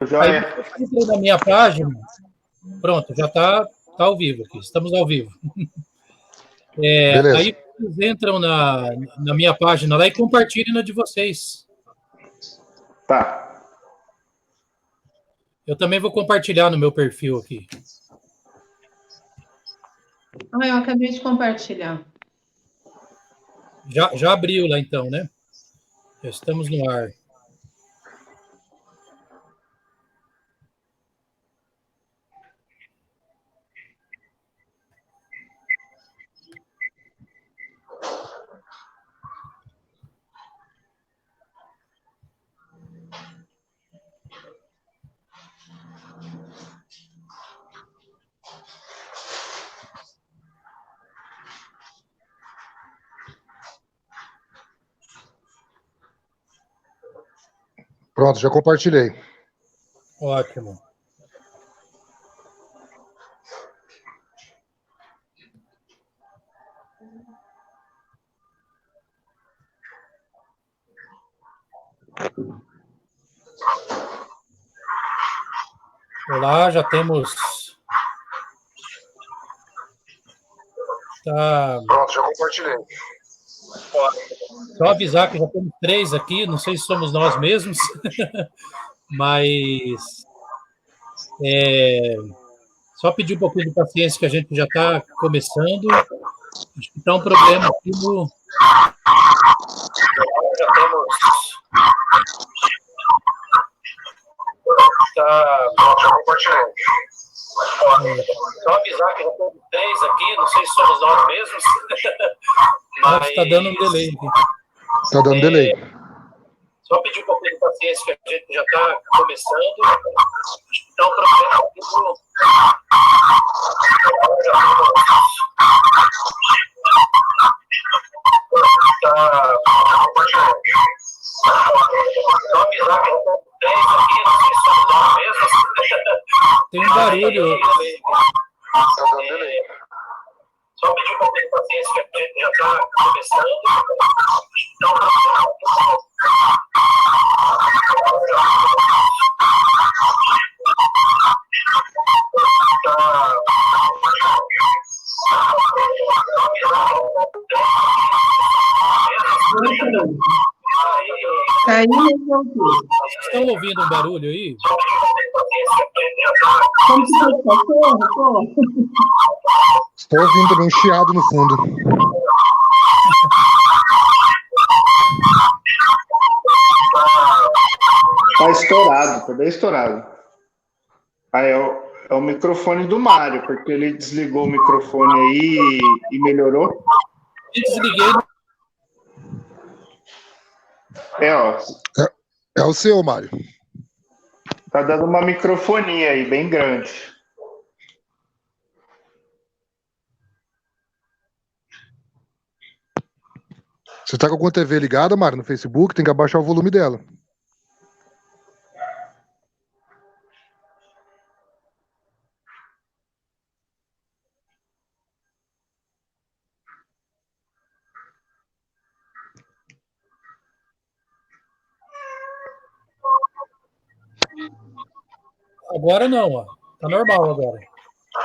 Aí Joia. eu entrei na minha página, pronto, já está ao vivo aqui, estamos ao vivo. Beleza. Aí vocês entram na minha página lá e compartilhem na de vocês. Tá. Eu também vou compartilhar no meu perfil aqui. Eu acabei de compartilhar. Já abriu lá então, né? Já estamos no ar. Pronto, já compartilhei. Ótimo. Olá, já temos... Pronto, já compartilhei. Só avisar que já temos 3 aqui, não sei se somos nós mesmos, mas só pedir um pouquinho de paciência que a gente já está começando. Acho que está um problema aqui no... Já temos... Pronto, já compartilhei. Só avisar que já temos 3 aqui, não sei se somos nós mesmos, mas... Está dando um delay aqui. Tá dando delay. Só pedir um pouquinho de paciência que a gente já está começando. Acho que está um problema aqui no... Só avisar que já temos 3 aqui, não sei se somos nós mesmos. Tem um barulho. Tá dando delay. Só pedir um pouquinho de paciência que a gente já está começando. Então, Caiu e voltou. estão ouvindo um barulho aí? Como se fosse cachorro? Estou ouvindo também um chiado no fundo. Tá estourado, tá bem estourado. Aí é o microfone do Mário, porque ele desligou o microfone aí e melhorou. Eu desliguei. Ó. É o seu, Mário. Tá dando uma microfonia aí, bem grande. Você tá com alguma TV ligada, Mário, no Facebook? Tem que abaixar o volume dela. Agora não, ó. Tá normal agora.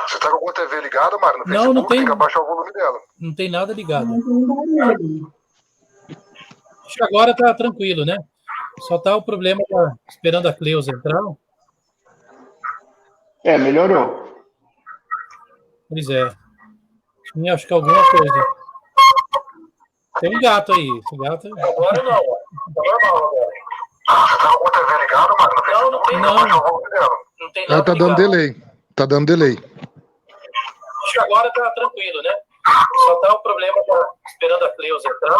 Você tá com alguma TV ligada, Mário, no Não, Facebook? não tem. Tem que abaixar o volume dela. Não tem nada ligado. Acho que agora tá tranquilo, né? Só tá o problema esperando a Cleusa entrar. Melhorou. Pois é. Sim, acho que alguma coisa. Tem um gato aí. Esse gato... Agora não, ó. Tá normal agora. Você tá com alguma TV ligada, Mário, no Facebook? Não tem. Tem que abaixar o volume dela. Não tem nada Tá dando ligado. delay. Tá dando delay. Acho que agora tá tranquilo, né? Só tá o problema esperando a Cleusa entrar.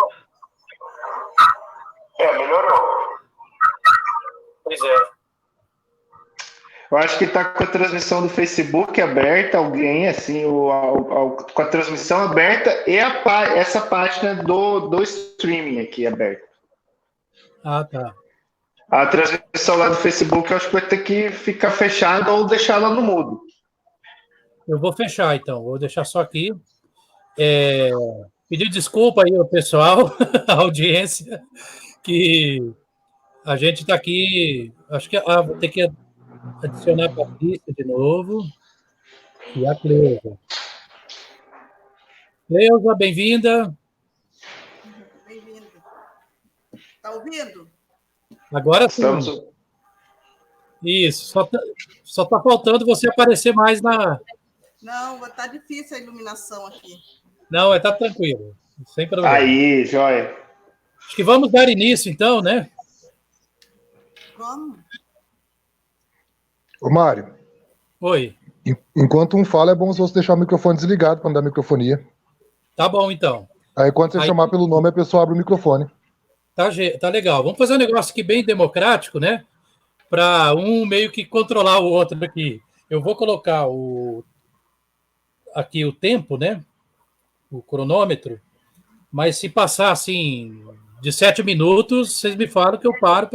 Melhorou. Pois é. Eu acho que tá com a transmissão do Facebook aberta, alguém assim, com a transmissão aberta e essa página do streaming aqui aberta. Ah, tá. A transmissão lá do Facebook eu acho que vai ter que ficar fechada ou deixar ela no mudo. Eu vou fechar, então. Vou deixar só aqui. Pedir desculpa aí ao pessoal, à audiência, que a gente está aqui... Acho que vou ter que adicionar a Patrícia de novo e a Cleusa. Cleusa, bem-vinda. Bem-vindo. Tá ouvindo? Agora sim. Estamos. Isso, só tá faltando você aparecer mais na... Não, tá difícil a iluminação aqui. Não, tá tranquilo, sem problema. Aí, joia. Acho que vamos dar início, então, né? Vamos. Ô, Mário, Oi. enquanto um fala, é bom os outros deixar o microfone desligado para não dar microfonia. Tá bom, então. Aí quando você chamar pelo nome, a pessoa abre o microfone. Tá legal. Vamos fazer um negócio aqui bem democrático, né? Para um meio que controlar o outro aqui. Eu vou colocar aqui o tempo, né? O cronômetro. Mas se passar, assim, de 7 minutos, vocês me falam que eu paro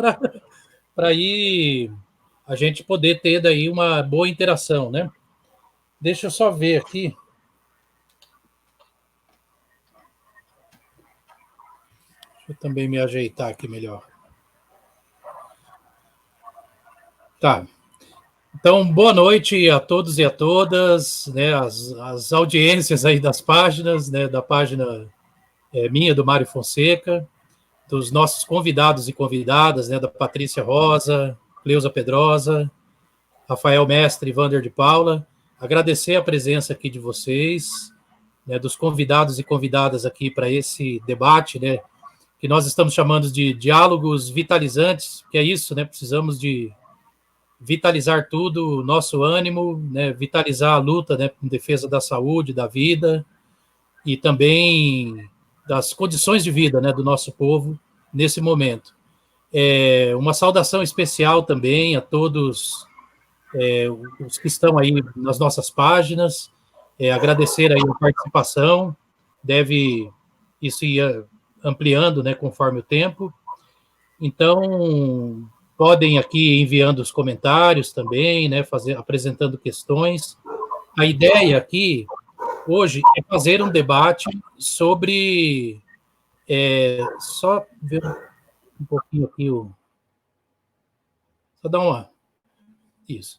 para ir a gente poder ter daí uma boa interação, né? Deixa eu só ver aqui. Deixa eu também me ajeitar aqui melhor. Tá. Então, boa noite a todos e a todas, né? As audiências aí das páginas, né? Da página minha, do Mário Fonseca, dos nossos convidados e convidadas, né? Da Patrícia Rosa, Cleusa Pedrosa, Rafael Mestre e Vander de Paula. Agradecer a presença aqui de vocês, né? Dos convidados e convidadas aqui para esse debate, né? Que nós estamos chamando de diálogos vitalizantes, que é isso, né? Precisamos de vitalizar tudo, o nosso ânimo, né? Vitalizar a luta, né? Em defesa da saúde, da vida e também das condições de vida, né? Do nosso povo nesse momento. Uma saudação especial também a todos os que estão aí nas nossas páginas, agradecer aí a participação, deve isso ir ampliando, né, conforme o tempo. Então, podem aqui enviando os comentários também, né, apresentando questões. A ideia aqui, hoje, é fazer um debate sobre... só ver um pouquinho aqui só dar uma... Isso.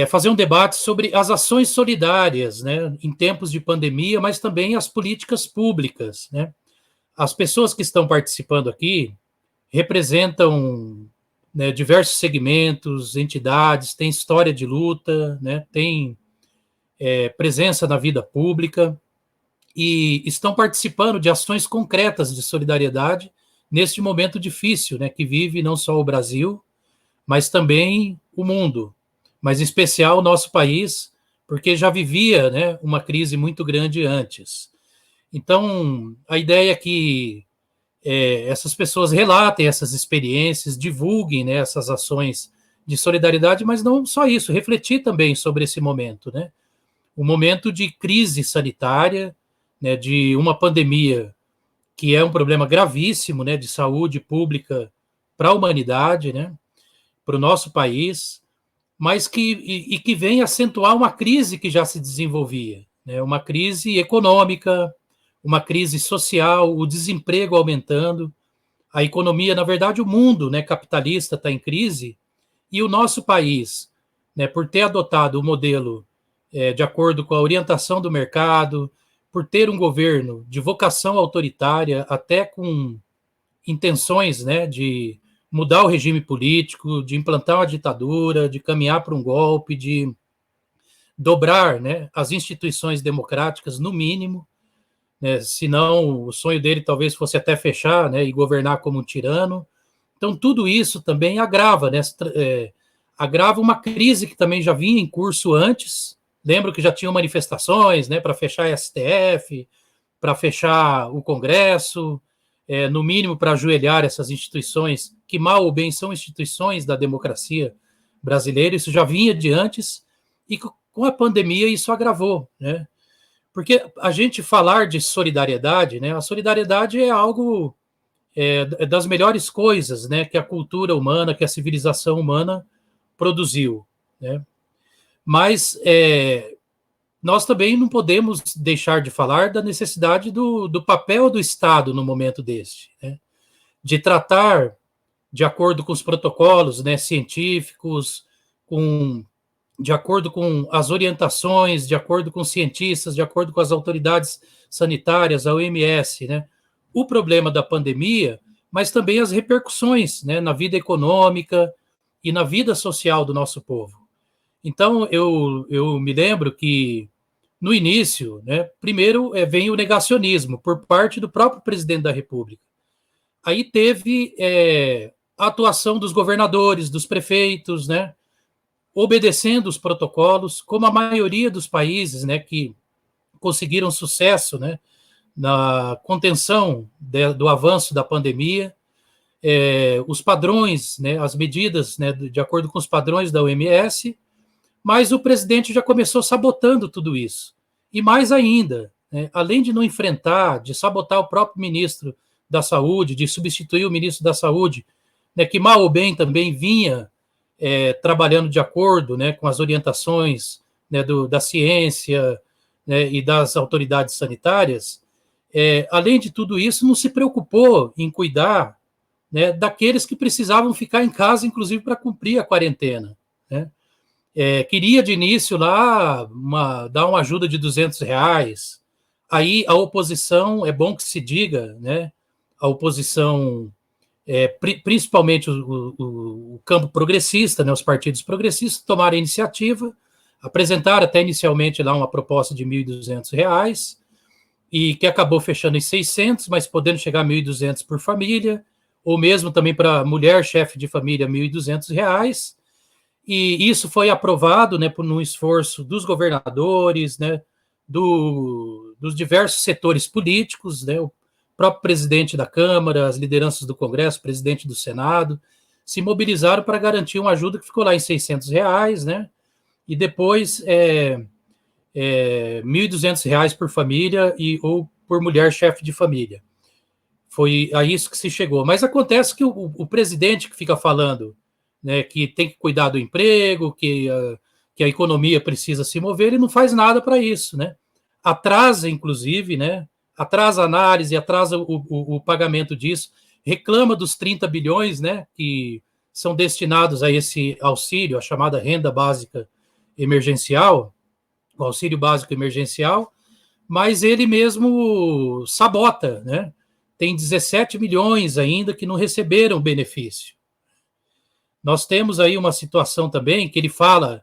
Fazer um debate sobre as ações solidárias, né, em tempos de pandemia, mas também as políticas públicas, né? As pessoas que estão participando aqui representam, né, diversos segmentos, entidades, têm história de luta, né, têm presença na vida pública e estão participando de ações concretas de solidariedade neste momento difícil, né, que vive não só o Brasil, mas também o mundo, mas em especial o nosso país, porque já vivia, né, uma crise muito grande antes. Então, a ideia é que essas pessoas relatem essas experiências, divulguem, né, essas ações de solidariedade, mas não só isso, refletir também sobre esse momento, né? Um momento de crise sanitária, né, de uma pandemia que é um problema gravíssimo, né, de saúde pública para a humanidade, né, para o nosso país, mas que vem acentuar uma crise que já se desenvolvia, né, uma crise econômica, uma crise social, o desemprego aumentando, a economia, na verdade, o mundo, né, capitalista está em crise, e o nosso país, né, por ter adotado o modelo de acordo com a orientação do mercado, por ter um governo de vocação autoritária, até com intenções, né, de mudar o regime político, de implantar uma ditadura, de caminhar para um golpe, de dobrar, né, as instituições democráticas, no mínimo, né, senão o sonho dele talvez fosse até fechar, né, e governar como um tirano. Então, tudo isso também agrava, né, agrava uma crise que também já vinha em curso antes. Lembro que já tinham manifestações, né, para fechar a STF, para fechar o Congresso, no mínimo para ajoelhar essas instituições, que mal ou bem são instituições da democracia brasileira. Isso já vinha de antes, e com a pandemia isso agravou, né? Porque a gente falar de solidariedade, né, a solidariedade é algo das melhores coisas, né, que a cultura humana, que a civilização humana produziu, né? Mas nós também não podemos deixar de falar da necessidade do papel do Estado no momento deste, né? De tratar, de acordo com os protocolos, né, científicos, de acordo com as orientações, de acordo com cientistas, de acordo com as autoridades sanitárias, a OMS, né, o problema da pandemia, mas também as repercussões, né, na vida econômica e na vida social do nosso povo. Então, eu me lembro que, no início, né, primeiro vem o negacionismo por parte do próprio presidente da República. Aí teve a atuação dos governadores, dos prefeitos, né, obedecendo os protocolos, como a maioria dos países, né, que conseguiram sucesso, né, na contenção do avanço da pandemia, os padrões, né, as medidas, né, de acordo com os padrões da OMS, mas o presidente já começou sabotando tudo isso. E mais ainda, né, além de não enfrentar, de sabotar o próprio ministro da Saúde, de substituir o ministro da Saúde, né, que mal ou bem também vinha trabalhando de acordo, né, com as orientações, né, da ciência, né, e das autoridades sanitárias, além de tudo isso, não se preocupou em cuidar, né, daqueles que precisavam ficar em casa, inclusive para cumprir a quarentena, né? Queria de início lá dar uma ajuda de R$200. Aí a oposição, é bom que se diga, né, a oposição, principalmente o campo progressista, né, os partidos progressistas, tomaram a iniciativa, apresentaram até inicialmente lá uma proposta de R$1.200, e que acabou fechando em 600, mas podendo chegar a 1.200 por família, ou mesmo também para mulher chefe de família, R$1.200, e isso foi aprovado, né, por um esforço dos governadores, né, dos diversos setores políticos, né, o próprio presidente da Câmara, as lideranças do Congresso, o presidente do Senado, se mobilizaram para garantir uma ajuda que ficou lá em R$600, né, e depois R$1.200 por família ou por mulher chefe de família. Foi a isso que se chegou. Mas acontece que o presidente que fica falando, né, que tem que cuidar do emprego, que a economia precisa se mover, ele não faz nada para isso, né? Atrasa, inclusive, né? Atrasa a análise, atrasa o pagamento disso, reclama dos 30 bilhões, né, que são destinados a esse auxílio, a chamada renda básica emergencial, o auxílio básico emergencial, mas ele mesmo sabota, né? Tem 17 milhões ainda que não receberam benefício. Nós temos aí uma situação também que ele fala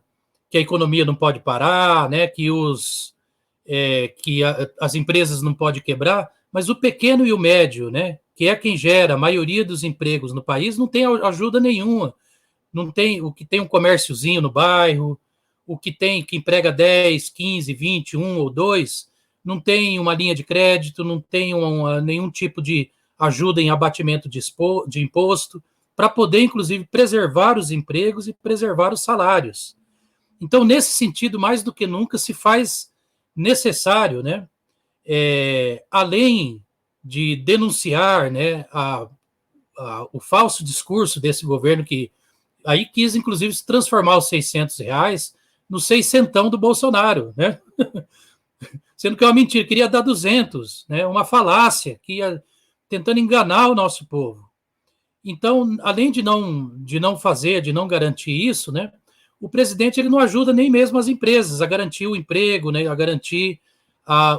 que a economia não pode parar, né, que as empresas não podem quebrar, mas o pequeno e o médio, né, que é quem gera a maioria dos empregos no país, não tem ajuda nenhuma. Não tem o que tem um comérciozinho no bairro, o que emprega 10, 15, 20, 1 ou 2, não tem uma linha de crédito, não tem nenhum tipo de ajuda em abatimento de imposto, para poder, inclusive, preservar os empregos e preservar os salários. Então, nesse sentido, mais do que nunca, se faz necessário, né, além de denunciar, né, o falso discurso desse governo que aí quis, inclusive, transformar os R$600 no seiscentão do Bolsonaro, né? Sendo que é uma mentira, queria dar 200, né? Uma falácia, que ia tentando enganar o nosso povo. Então, além de não fazer, de não garantir isso, né, o presidente ele não ajuda nem mesmo as empresas a garantir o emprego, né, a garantir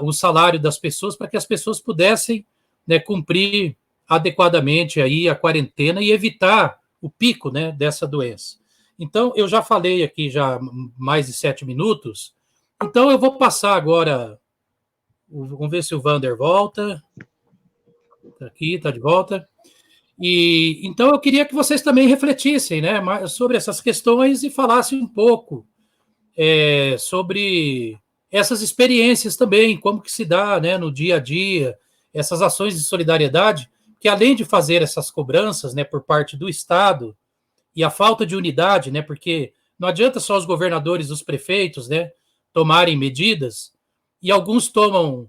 o salário das pessoas, para que as pessoas pudessem, né, cumprir adequadamente aí a quarentena e evitar o pico, né, dessa doença. Então, eu já falei aqui já mais de 7 minutos, então eu vou passar agora, vamos ver se o Vander volta, está aqui, está de volta. E então eu queria que vocês também refletissem, né, sobre essas questões e falassem um pouco sobre essas experiências também, como que se dá, né, no dia a dia, essas ações de solidariedade, que além de fazer essas cobranças, né, por parte do Estado e a falta de unidade, né, porque não adianta só os governadores, os prefeitos, né, tomarem medidas, e alguns tomam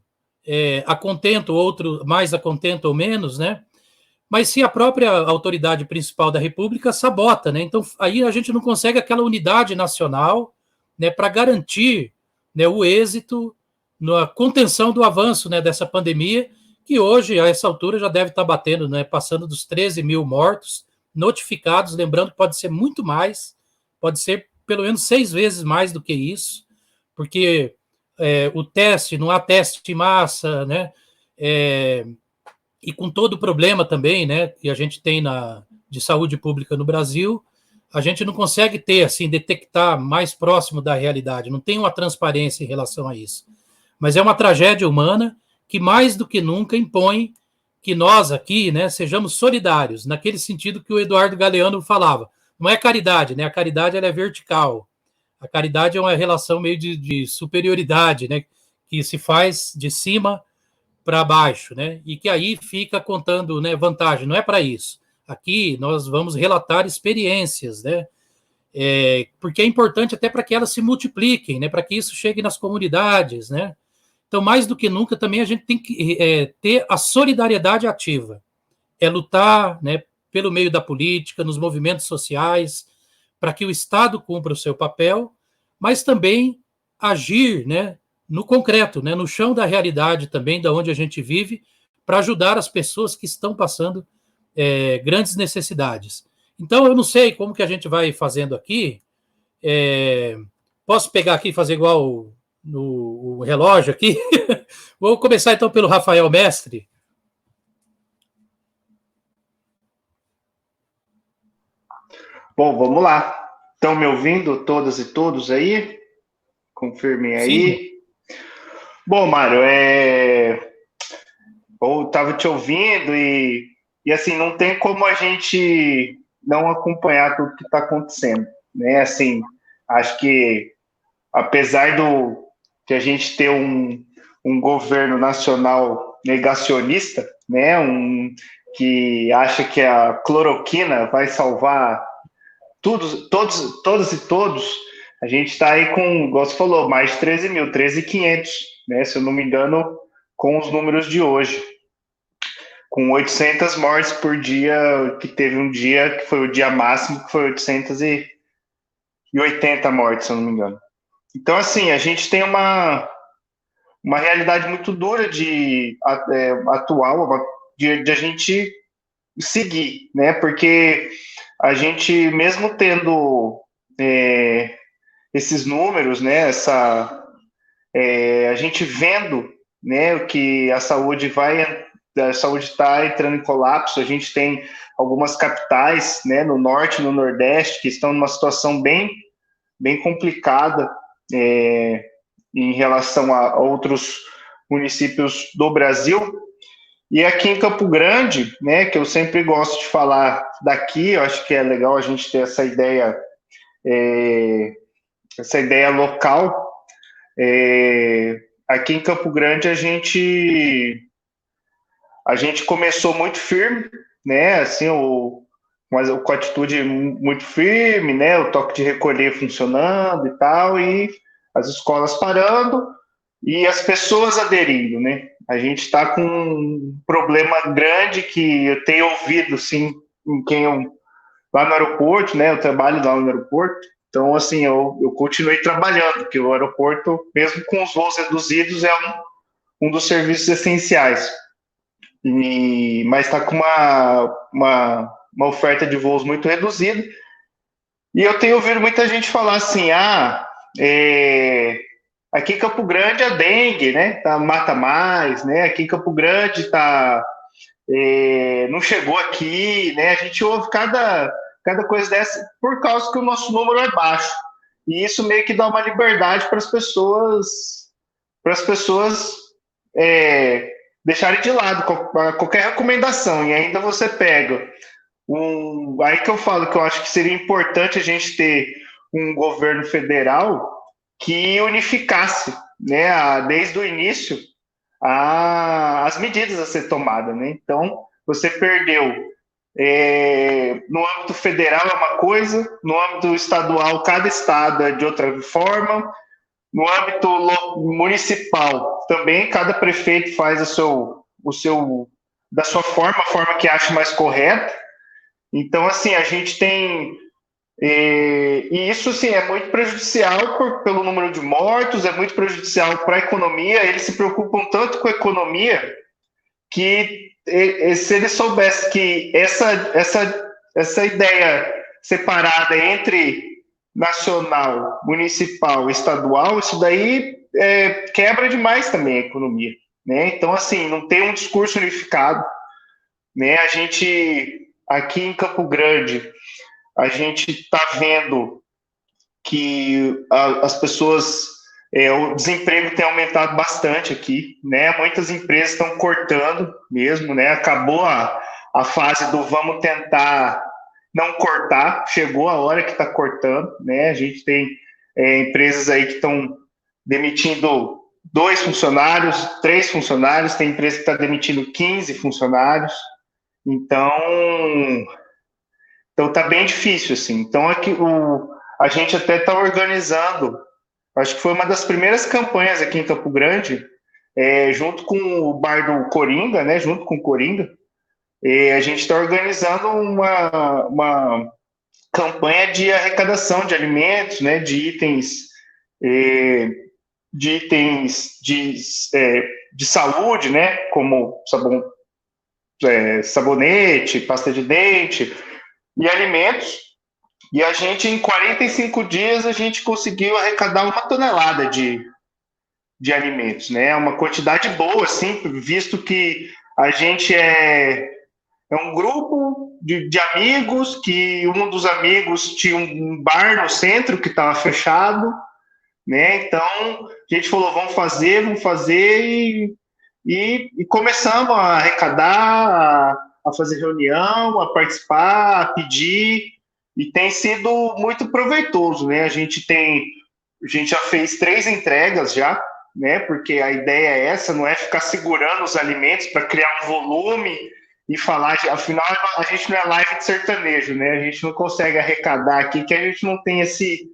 a contento, outros mais a contento ou menos, né, mas se a própria autoridade principal da República sabota, né? Então, aí a gente não consegue aquela unidade nacional, né, para garantir, né, o êxito na contenção do avanço, né, dessa pandemia, que hoje, a essa altura, já deve estar batendo, né, passando dos 13 mil mortos notificados, lembrando que pode ser muito mais, pode ser pelo menos 6 vezes mais do que isso, porque o teste, não há teste de massa, né? E com todo o problema também, né, que a gente tem de saúde pública no Brasil, a gente não consegue detectar mais próximo da realidade, não tem uma transparência em relação a isso. Mas é uma tragédia humana que mais do que nunca impõe que nós aqui, né, sejamos solidários, naquele sentido que o Eduardo Galeano falava. Não é caridade, né? A caridade ela é vertical. A caridade é uma relação meio de superioridade, né, que se faz de cima para baixo, né? E que aí fica contando, né, vantagem. Não é para isso. Aqui nós vamos relatar experiências, né? Porque é importante até para que elas se multipliquem, né? Para que isso chegue nas comunidades, né? Então, mais do que nunca, também a gente tem que ter a solidariedade ativa. Lutar, né, pelo meio da política, nos movimentos sociais, para que o Estado cumpra o seu papel, mas também agir, né, no concreto, né, no chão da realidade também, da onde a gente vive, para ajudar as pessoas que estão passando grandes necessidades. Então, eu não sei como que a gente vai fazendo aqui. Posso pegar aqui e fazer igual no relógio aqui? Vou começar então pelo Rafael Mestre. Bom, vamos lá. Estão me ouvindo todas e todos aí? Confirmem aí. Sim. Bom, Mário, eu estava te ouvindo e assim, não tem como a gente não acompanhar tudo que está acontecendo, né? Assim, acho que apesar de a gente ter um governo nacional negacionista, né? Que acha que a cloroquina vai salvar todos e todos, a gente está aí com, igual você falou, mais de 13.500, né? Se eu não me engano, com os números de hoje. Com 800 mortes por dia, que teve um dia que foi o dia máximo, que foi 880 mortes, se eu não me engano. Então, assim, a gente tem uma realidade muito dura atual, de a gente seguir, né? Porque a gente, mesmo tendo esses números, né? A gente vendo, né? Que a saúde está entrando em colapso. A gente tem algumas capitais, né? No norte, no nordeste, que estão numa situação bem complicada em relação a outros municípios do Brasil. E aqui em Campo Grande, né, que eu sempre gosto de falar daqui, eu acho que é legal a gente ter essa ideia local. Aqui em Campo Grande a gente começou muito firme, né, assim, mas com atitude muito firme, né, o toque de recolher funcionando e tal, e as escolas parando e as pessoas aderindo, né? A gente está com um problema grande que eu tenho ouvido, sim, lá no aeroporto, né? Eu trabalho lá no aeroporto, então, assim, eu continuei trabalhando, porque o aeroporto, mesmo com os voos reduzidos, é um dos serviços essenciais. Mas está com uma oferta de voos muito reduzida. E eu tenho ouvido muita gente falar assim, aqui em Campo Grande a dengue, né? Mata mais, né? Aqui em Campo Grande não chegou aqui, né? A gente ouve cada coisa dessa por causa que o nosso número é baixo. E isso meio que dá uma liberdade para as pessoas deixarem de lado qualquer recomendação. E ainda você pega aí que eu falo que eu acho que seria importante a gente ter um governo federal que unificasse, né, desde o início as medidas a ser tomadas, né? Então, você perdeu no âmbito federal é uma coisa, no âmbito estadual, cada estado é de outra forma, no âmbito municipal também, cada prefeito faz da sua forma, a forma que acha mais correta. Então, assim, a gente tem... E isso, assim, é muito prejudicial pelo número de mortos, é muito prejudicial para a economia. Eles se preocupam tanto com a economia que, se eles soubessem que essa ideia separada entre nacional, municipal, estadual, isso daí quebra demais também a economia, né? Então, assim, não tem um discurso unificado, né? A gente, aqui em Campo Grande, a gente está vendo que as pessoas, o desemprego tem aumentado bastante aqui, né? Muitas empresas estão cortando mesmo, né? Acabou a fase do vamos tentar não cortar, chegou a hora que está cortando, né? A gente tem empresas aí que estão demitindo 2 funcionários, 3 funcionários, tem empresa que está demitindo 15 funcionários, então tá bem difícil, assim. Então aqui a gente até está organizando, acho que foi uma das primeiras campanhas aqui em Campo Grande, junto com o Bar do Coringa, né? Junto com o Coringa, a gente está organizando uma campanha de arrecadação de alimentos, né? De itens de saúde, né? Como sabonete, pasta de dente e alimentos. E a gente, em 45 dias, a gente conseguiu arrecadar 1 tonelada de alimentos, né? Uma quantidade boa, assim, visto que a gente é um grupo de amigos, que um dos amigos tinha um bar no centro que estava fechado, né? Então, a gente falou, vamos fazer, e começamos a arrecadar, a fazer reunião, a participar, a pedir, e tem sido muito proveitoso, né? A gente já fez 3 entregas já, né? Porque a ideia é essa, não é ficar segurando os alimentos para criar um volume e falar, afinal, a gente não é live de sertanejo, né? A gente não consegue arrecadar aqui, que a gente não tem esse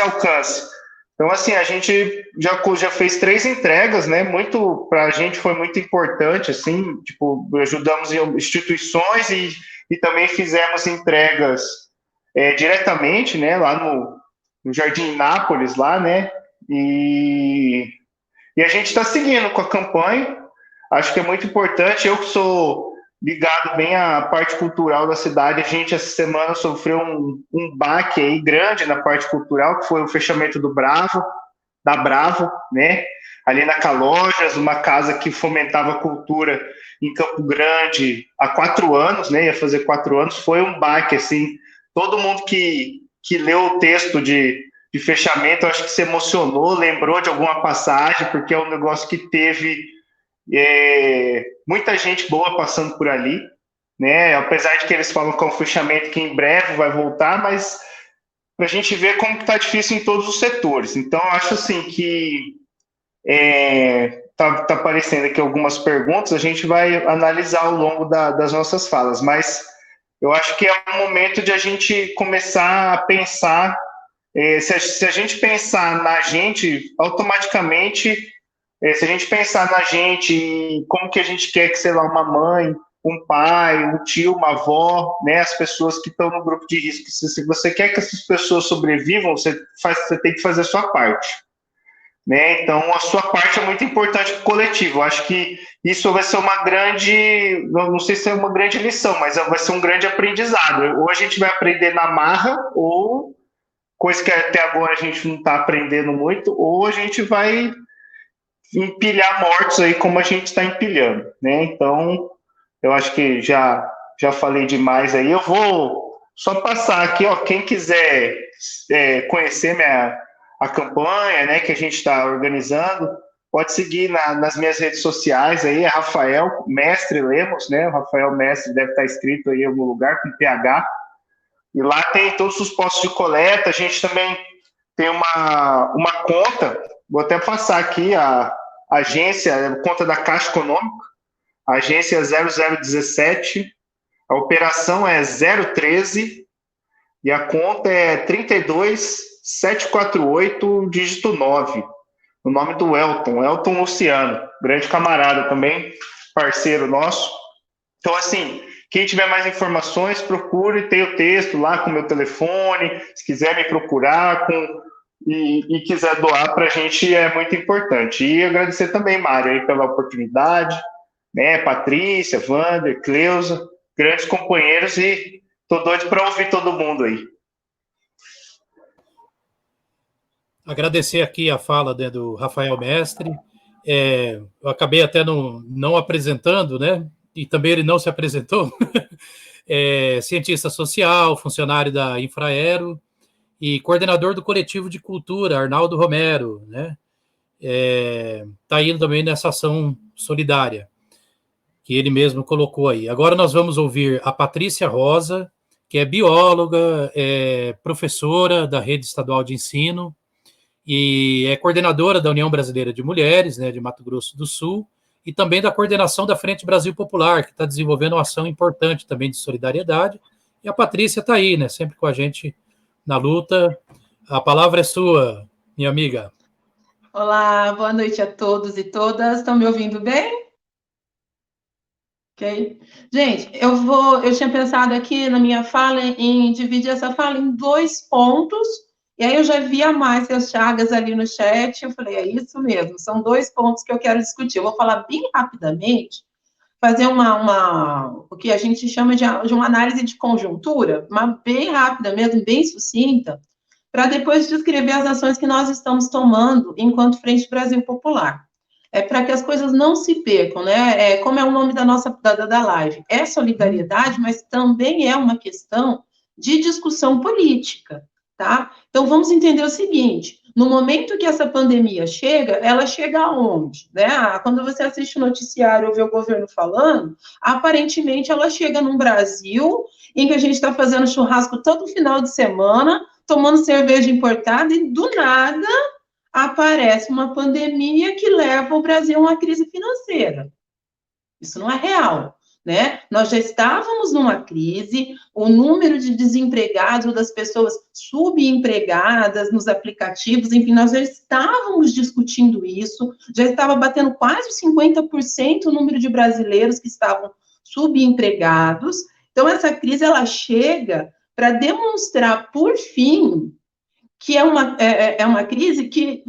alcance. Então, assim, a gente já fez 3 entregas, né? Para a gente foi muito importante, assim, tipo, ajudamos instituições e também fizemos entregas diretamente, né? Lá no Jardim Nápoles, lá, né? E a gente está seguindo com a campanha. Acho que é muito importante. Eu que sou ligado bem à parte cultural da cidade, a gente essa semana sofreu um baque aí grande na parte cultural, que foi o fechamento da Bravo, né? Ali na Calojas, uma casa que fomentava a cultura em Campo Grande há 4 anos, né? Ia fazer 4 anos, foi um baque, assim. Todo mundo que leu o texto de fechamento, acho que se emocionou, lembrou de alguma passagem, porque é um negócio que teve muita gente boa passando por ali, né? Apesar de que eles falam que é um fechamento que em breve vai voltar, mas para a gente ver como que está difícil em todos os setores. Então, acho assim que tá aparecendo aqui algumas perguntas, a gente vai analisar ao longo das nossas falas, mas eu acho que é um momento de a gente começar a pensar, se a gente pensar na gente, automaticamente, se a gente pensar na gente, como que a gente quer que, sei lá, uma mãe, um pai, um tio, uma avó, né, as pessoas que estão no grupo de risco, se você quer que essas pessoas sobrevivam, você tem que fazer a sua parte, né? Então, a sua parte é muito importante para o coletivo. Eu acho que isso vai ser uma grande, não sei se é uma grande lição, mas vai ser um grande aprendizado. Ou a gente vai aprender na marra, ou coisa que até agora a gente não está aprendendo muito, ou a gente vai empilhar mortos aí como a gente está empilhando, né? Então, eu acho que já falei demais aí. Eu vou só passar aqui, ó, quem quiser conhecer a campanha, né, que a gente está organizando, pode seguir nas minhas redes sociais aí, é Rafael Mestre Lemos, né? O Rafael Mestre deve estar escrito aí em algum lugar com PH. E lá tem todos os postos de coleta. A gente também tem uma conta, vou até passar aqui a agência, a conta da Caixa Econômica, a agência 0017, a operação é 013 e a conta é 32748, dígito 9. O nome do Elton Luciano, grande camarada também, parceiro nosso. Então, assim, quem tiver mais informações, procure, tem o texto lá com o meu telefone, se quiser me procurar e quiser doar para a gente, é muito importante. E agradecer também, Mário, aí, pela oportunidade, né? Patrícia, Wander, Cleusa, grandes companheiros, e tô doido para ouvir todo mundo aí. Agradecer aqui a fala, né, do Rafael Mestre. Eu acabei até não apresentando, né? E também ele não se apresentou. Cientista social, funcionário da Infraero e coordenador do coletivo de cultura, Arnaldo Romero, né? Está indo também nessa ação solidária que ele mesmo colocou aí. Agora nós vamos ouvir a Patrícia Rosa, que é bióloga, professora da Rede Estadual de Ensino e é coordenadora da União Brasileira de Mulheres, né, de Mato Grosso do Sul, e também da coordenação da Frente Brasil Popular, que está desenvolvendo uma ação importante também de solidariedade. E a Patrícia está aí, né, sempre com a gente na luta. A palavra é sua, minha amiga. Olá, boa noite a todos e todas. Estão me ouvindo bem? Ok. Gente, eu tinha pensado aqui na minha fala em dividir essa fala em 2 pontos, e aí eu já vi a Márcia Chagas ali no chat, eu falei, é isso mesmo, são 2 pontos que eu quero discutir. Eu vou falar bem rapidamente, fazer o que a gente chama de uma análise de conjuntura, mas bem rápida mesmo, bem sucinta, para depois descrever as ações que nós estamos tomando enquanto Frente Brasil Popular. Para que as coisas não se percam, né? Como é o nome da live? É solidariedade, mas também é uma questão de discussão política, tá? Então, vamos entender o seguinte, no momento que essa pandemia chega, ela chega aonde? Né? Quando você assiste o noticiário ou vê o governo falando, aparentemente ela chega num Brasil em que a gente está fazendo churrasco todo final de semana, tomando cerveja importada e, do nada, aparece uma pandemia que leva o Brasil a uma crise financeira. Isso não é real, né? Nós já estávamos numa crise, o número de desempregados, das pessoas subempregadas nos aplicativos, enfim, nós já estávamos discutindo isso, já estava batendo quase 50% o número de brasileiros que estavam subempregados. Então, essa crise, ela chega para demonstrar, por fim, que é uma crise que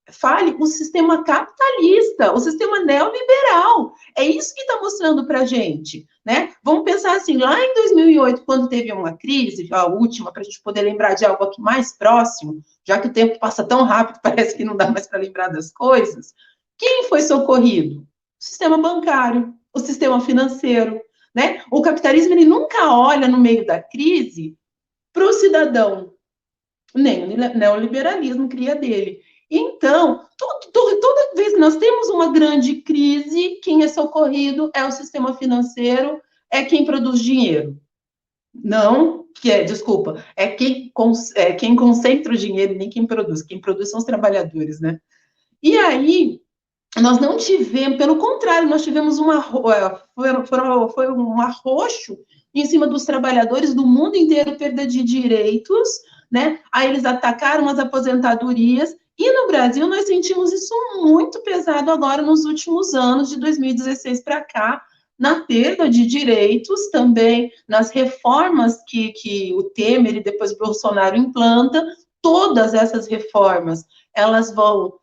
fale o sistema capitalista, o sistema neoliberal. É isso que está mostrando para a gente, né? Vamos pensar assim, lá em 2008, quando teve uma crise, a última, para a gente poder lembrar de algo aqui mais próximo, já que o tempo passa tão rápido, parece que não dá mais para lembrar das coisas, quem foi socorrido? O sistema bancário, o sistema financeiro, né? O capitalismo, ele nunca olha no meio da crise para o cidadão, nem o neoliberalismo cria dele. Então, toda vez que nós temos uma grande crise, quem é socorrido é o sistema financeiro, é quem produz dinheiro. Não, desculpa, é quem concentra o dinheiro, nem quem produz. Quem produz são os trabalhadores, né? E aí, nós não tivemos, pelo contrário, nós tivemos foi um arroxo em cima dos trabalhadores do mundo inteiro, perda de direitos, né? Aí eles atacaram as aposentadorias, e no Brasil nós sentimos isso muito pesado agora nos últimos anos, de 2016 para cá, na perda de direitos, também nas reformas que o Temer e depois o Bolsonaro implanta. Todas essas reformas, elas vão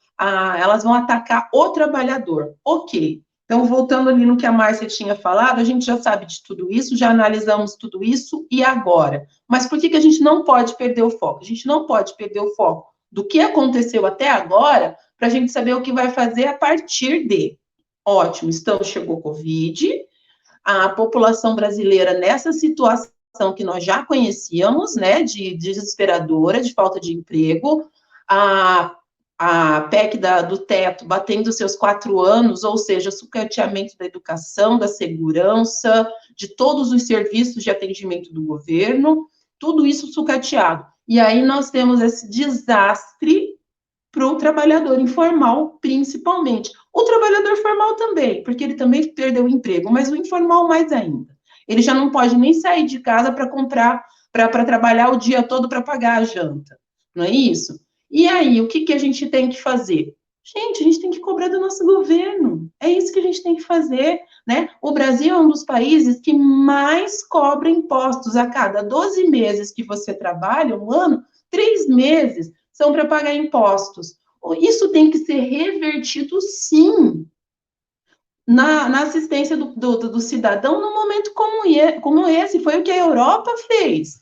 atacar o trabalhador. Ok. Então, voltando ali no que a Márcia tinha falado, a gente já sabe de tudo isso, já analisamos tudo isso, e agora? Mas por que a gente não pode perder o foco? A gente não pode perder o foco do que aconteceu até agora, para a gente saber o que vai fazer a partir de. Ótimo, chegou o Covid, a população brasileira nessa situação que nós já conhecíamos, né, de desesperadora, de falta de emprego, a PEC do teto batendo seus 4 anos, ou seja, sucateamento da educação, da segurança, de todos os serviços de atendimento do governo, tudo isso sucateado. E aí nós temos esse desastre para o trabalhador informal, principalmente. O trabalhador formal também, porque ele também perdeu o emprego, mas o informal mais ainda. Ele já não pode nem sair de casa para comprar, para trabalhar o dia todo para pagar a janta. Não é isso? E aí, o que a gente tem que fazer? Gente, a gente tem que cobrar do nosso governo. É isso que a gente tem que fazer, né? O Brasil é um dos países que mais cobra impostos. A cada 12 meses que você trabalha, um ano, 3 meses são para pagar impostos. Isso tem que ser revertido, sim, na assistência do cidadão num momento como esse. Foi o que a Europa fez.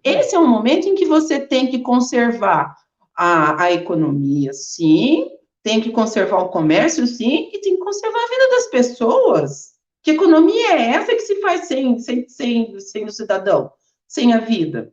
Esse é um momento em que você tem que conservar a economia, sim, tem que conservar o comércio, sim, e tem que conservar a vida das pessoas. Que economia é essa que se faz sem o cidadão, sem a vida?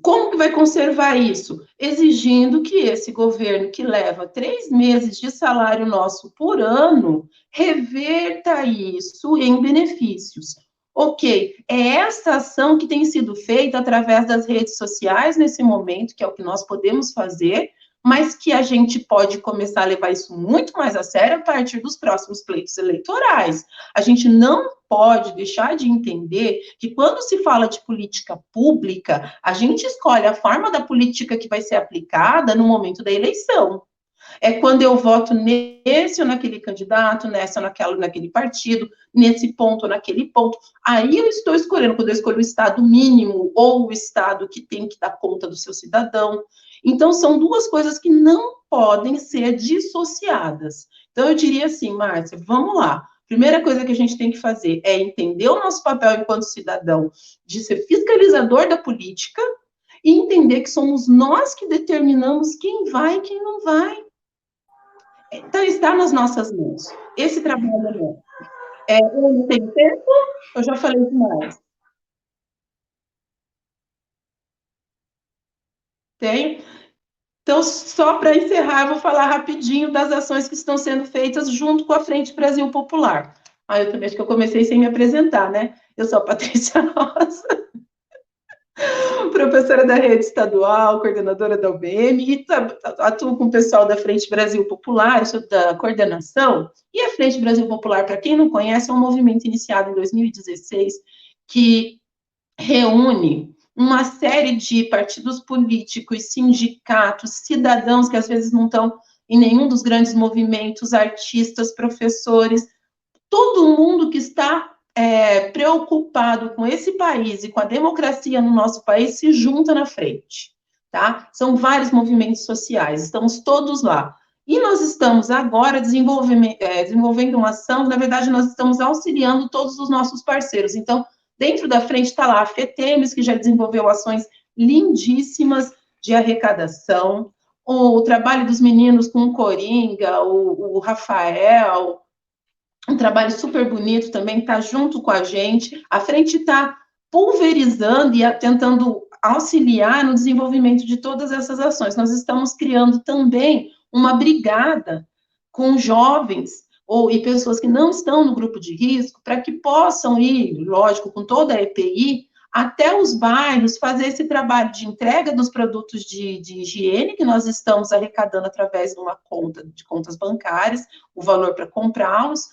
Como que vai conservar isso? Exigindo que esse governo, que leva 3 meses de salário nosso por ano, reverta isso em benefícios. Ok, é essa ação que tem sido feita através das redes sociais nesse momento, que é o que nós podemos fazer, mas que a gente pode começar a levar isso muito mais a sério a partir dos próximos pleitos eleitorais. A gente não pode deixar de entender que quando se fala de política pública, a gente escolhe a forma da política que vai ser aplicada no momento da eleição. É quando eu voto nesse ou naquele candidato, nessa ou naquele partido, nesse ponto ou naquele ponto. Aí eu estou escolhendo, quando eu escolho o Estado mínimo ou o Estado que tem que dar conta do seu cidadão. Então, são duas coisas que não podem ser dissociadas. Então, eu diria assim, Márcia, vamos lá. Primeira coisa que a gente tem que fazer é entender o nosso papel enquanto cidadão de ser fiscalizador da política e entender que somos nós que determinamos quem vai e quem não vai. Então, está nas nossas mãos. Esse trabalho é nosso. Eu não tenho tempo? Eu já falei demais. Tem? Então, só para encerrar, eu vou falar rapidinho das ações que estão sendo feitas junto com a Frente Brasil Popular. Eu também acho que eu comecei sem me apresentar, né? Eu sou a Patrícia Rosa, professora da rede estadual, coordenadora da UBM, e atuo com o pessoal da Frente Brasil Popular, sou da coordenação. E a Frente Brasil Popular, para quem não conhece, é um movimento iniciado em 2016 que reúne uma série de partidos políticos, sindicatos, cidadãos que às vezes não estão em nenhum dos grandes movimentos, artistas, professores, todo mundo que está preocupado com esse país e com a democracia no nosso país se junta na frente, tá? São vários movimentos sociais, estamos todos lá. E nós estamos agora desenvolvendo uma ação, na verdade, nós estamos auxiliando todos os nossos parceiros. Então, dentro da frente está lá a FETEMES, que já desenvolveu ações lindíssimas de arrecadação, o trabalho dos meninos com o Coringa, o Rafael, um trabalho super bonito também, está junto com a gente. A frente está pulverizando e tentando auxiliar no desenvolvimento de todas essas ações. Nós estamos criando também uma brigada com jovens e pessoas que não estão no grupo de risco, para que possam ir, lógico, com toda a EPI, até os bairros, fazer esse trabalho de entrega dos produtos de higiene, que nós estamos arrecadando através de uma conta, de contas bancárias, o valor para comprá-los.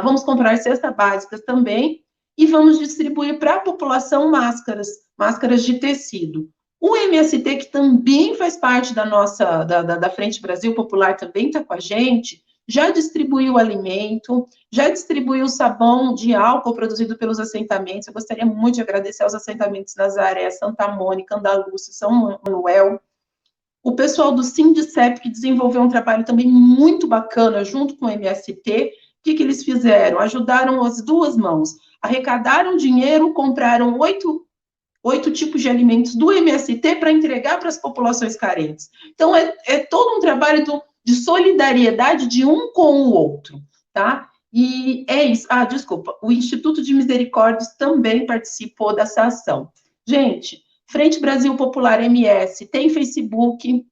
Vamos comprar cestas básicas também, e vamos distribuir para a população máscaras de tecido. O MST, que também faz parte da Frente Brasil Popular, também está com a gente, já distribuiu alimento, já distribuiu sabão de álcool produzido pelos assentamentos. Eu gostaria muito de agradecer aos assentamentos Nazaré, Santa Mônica, Andalúcia, São Manuel. O pessoal do Sindicep, que desenvolveu um trabalho também muito bacana, junto com o MST. O que eles fizeram? Ajudaram as duas mãos. Arrecadaram dinheiro, compraram 8 tipos de alimentos do MST para entregar para as populações carentes. Então, é todo um trabalho de solidariedade de um com o outro, tá? E é isso. Desculpa, o Instituto de Misericórdias também participou dessa ação. Gente, Frente Brasil Popular MS tem Facebook,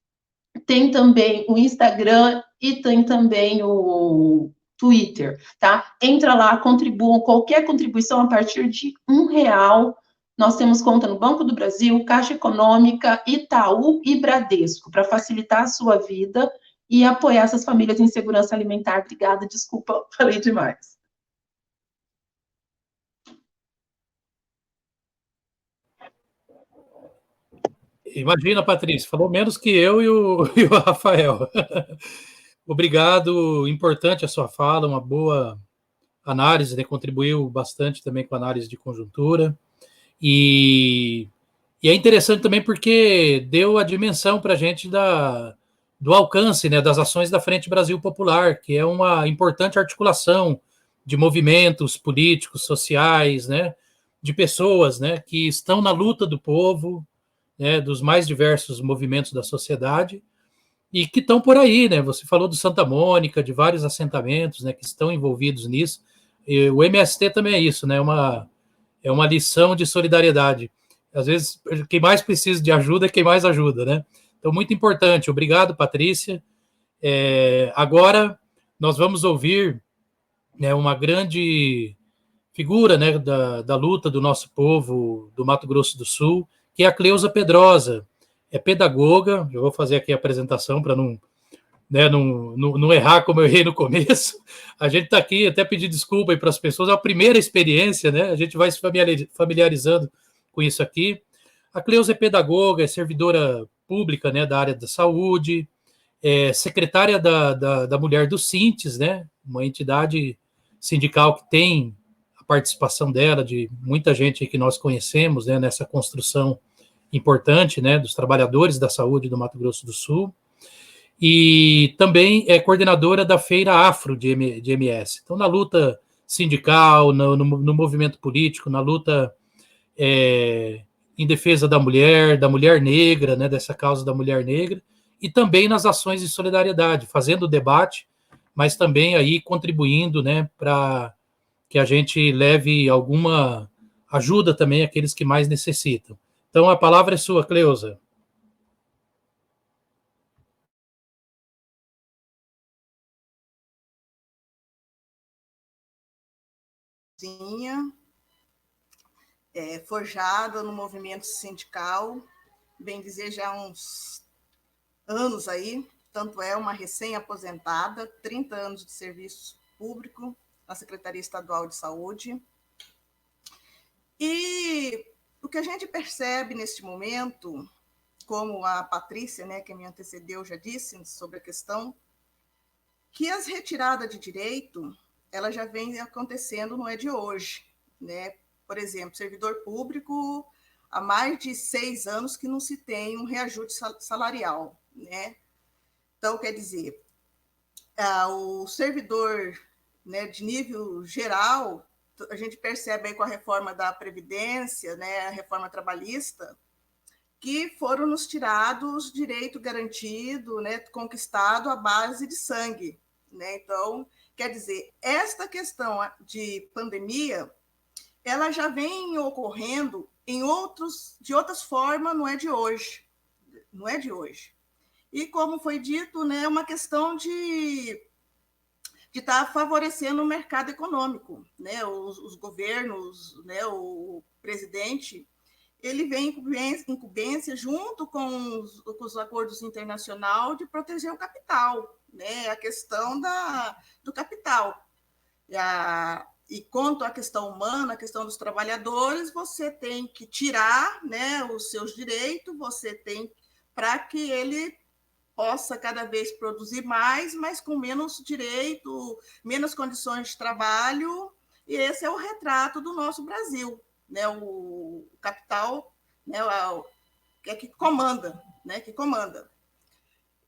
tem também o Instagram e tem também o Twitter, tá? Entra lá, contribuam, qualquer contribuição a partir de R$1. Nós temos conta no Banco do Brasil, Caixa Econômica, Itaú e Bradesco, para facilitar a sua vida e apoiar essas famílias em segurança alimentar. Obrigada, desculpa, falei demais. Imagina, Patrícia, falou menos que eu e o Rafael. Obrigado, importante a sua fala, uma boa análise, né? Contribuiu bastante também com a análise de conjuntura. E é interessante também porque deu a dimensão para a gente do alcance, né, das ações da Frente Brasil Popular, que é uma importante articulação de movimentos políticos, sociais, né, de pessoas, né, que estão na luta do povo, né, dos mais diversos movimentos da sociedade, e que estão por aí, né? Você falou do Santa Mônica, de vários assentamentos, né, que estão envolvidos nisso. E o MST também é isso, né? É uma lição de solidariedade. Às vezes, quem mais precisa de ajuda é quem mais ajuda, né? Então, muito importante. Obrigado, Patrícia. Agora, nós vamos ouvir, né, uma grande figura, né, da luta do nosso povo do Mato Grosso do Sul, que é a Cleusa Pedrosa. É pedagoga, eu vou fazer aqui a apresentação para não, né, não errar como eu errei no começo. A gente está aqui, até pedir desculpa para as pessoas, é a primeira experiência, né? A gente vai se familiarizando com isso aqui. A Cleusa é pedagoga, é servidora pública, né, da área da saúde, é secretária da Mulher do Sintes, né, uma entidade sindical que tem a participação dela, de muita gente que nós conhecemos, né, nessa construção importante, né, dos trabalhadores da saúde do Mato Grosso do Sul, e também é coordenadora da Feira Afro de MS. Então, na luta sindical, no movimento político, na luta em defesa da mulher negra, né, dessa causa da mulher negra, e também nas ações de solidariedade, fazendo debate, mas também aí contribuindo, né, para que a gente leve alguma ajuda também àqueles que mais necessitam. Então, a palavra é sua, Cleusa. Forjada no movimento sindical, bem dizer, já há uns anos aí, tanto é uma recém-aposentada, 30 anos de serviço público na Secretaria Estadual de Saúde. E o que a gente percebe neste momento, como a Patrícia, né, que me antecedeu, já disse sobre a questão, que as retiradas de direito, ela já vem acontecendo, não é de hoje, né? Por exemplo, servidor público, há mais de 6 anos que não se tem um reajuste salarial, né? Então, quer dizer, o servidor, né, de nível geral, a gente percebe aí com a reforma da Previdência, né, a reforma trabalhista, que foram nos tirados direito garantido, né, conquistado à base de sangue, né? Então, quer dizer, esta questão de pandemia, ela já vem ocorrendo de outras formas, não é de hoje. Não é de hoje. E como foi dito, né, é uma questão de estar favorecendo o mercado econômico, né? Os governos, né, o presidente, ele vem em incumbência junto com os acordos internacionais de proteger o capital, né? A questão do capital. E quanto à questão humana, a questão dos trabalhadores, você tem que tirar, né, os seus direitos, você tem para que ele possa cada vez produzir mais, mas com menos direito, menos condições de trabalho, e esse é o retrato do nosso Brasil, né? O capital, né, que comanda, né, que comanda.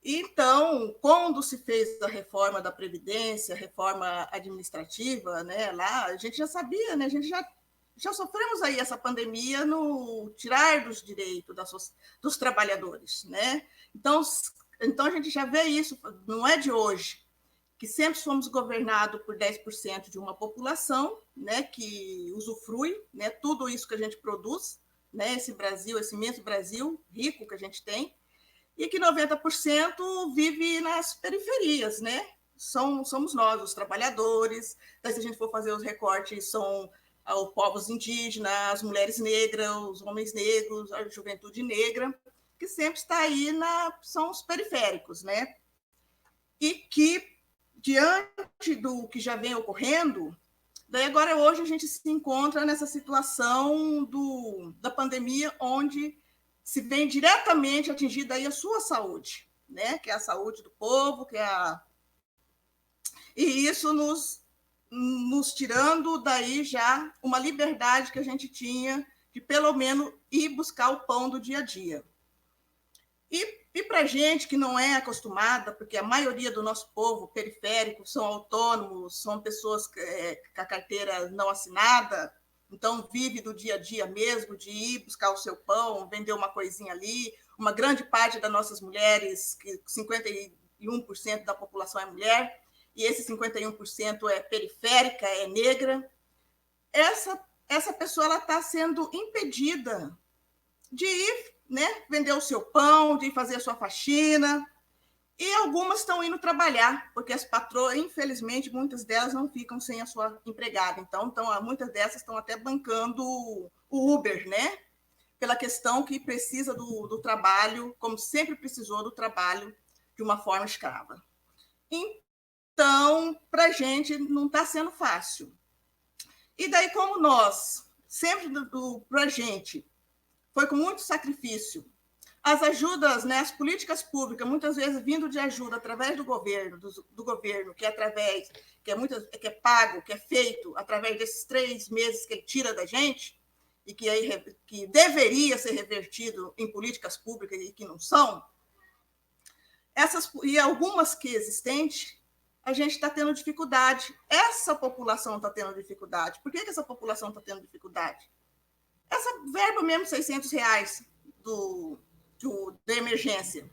Então, quando se fez a reforma da Previdência, a reforma administrativa, né, lá, a gente já sabia, né, a gente já sofremos aí essa pandemia no tirar dos direitos dos trabalhadores, né? Então, a gente já vê isso, não é de hoje, que sempre fomos governados por 10% de uma população, né, que usufrui, né, tudo isso que a gente produz, né, esse Brasil, esse imenso Brasil rico que a gente tem, e que 90% vive nas periferias, né? Somos nós, os trabalhadores. Daí, se a gente for fazer os recortes, são os povos indígenas, as mulheres negras, os homens negros, a juventude negra, que sempre está aí, são os periféricos, né? E que, diante do que já vem ocorrendo, daí agora hoje a gente se encontra nessa situação da pandemia, onde se vem diretamente atingida aí a sua saúde, né? Que é a saúde do povo, e isso nos tirando daí já uma liberdade que a gente tinha de pelo menos ir buscar o pão do dia a dia. E para a gente que não é acostumada, porque a maioria do nosso povo periférico são autônomos, são pessoas com a carteira não assinada, então vive do dia a dia mesmo, de ir buscar o seu pão, vender uma coisinha ali. Uma grande parte das nossas mulheres, que 51% da população é mulher, e esse 51% é periférica, é negra. Essa pessoa está sendo impedida de ir, né, vender o seu pão, de ir fazer a sua faxina, e algumas estão indo trabalhar, porque as patroas, infelizmente, muitas delas não ficam sem a sua empregada. Então muitas dessas estão até bancando o Uber, né? Pela questão que precisa do trabalho, como sempre precisou do trabalho, de uma forma escrava. Então, para a gente não está sendo fácil. E daí, como nós, sempre para a gente, foi com muito sacrifício, as ajudas, né, as políticas públicas, muitas vezes vindo de ajuda através do governo, que é pago, que é feito através desses 3 meses que ele tira da gente, e que deveria ser revertido em políticas públicas e que não são, e algumas que existentes, a gente está tendo dificuldade. Essa população está tendo dificuldade. Por que essa população está tendo dificuldade? Essa verba mesmo, R$600 da emergência,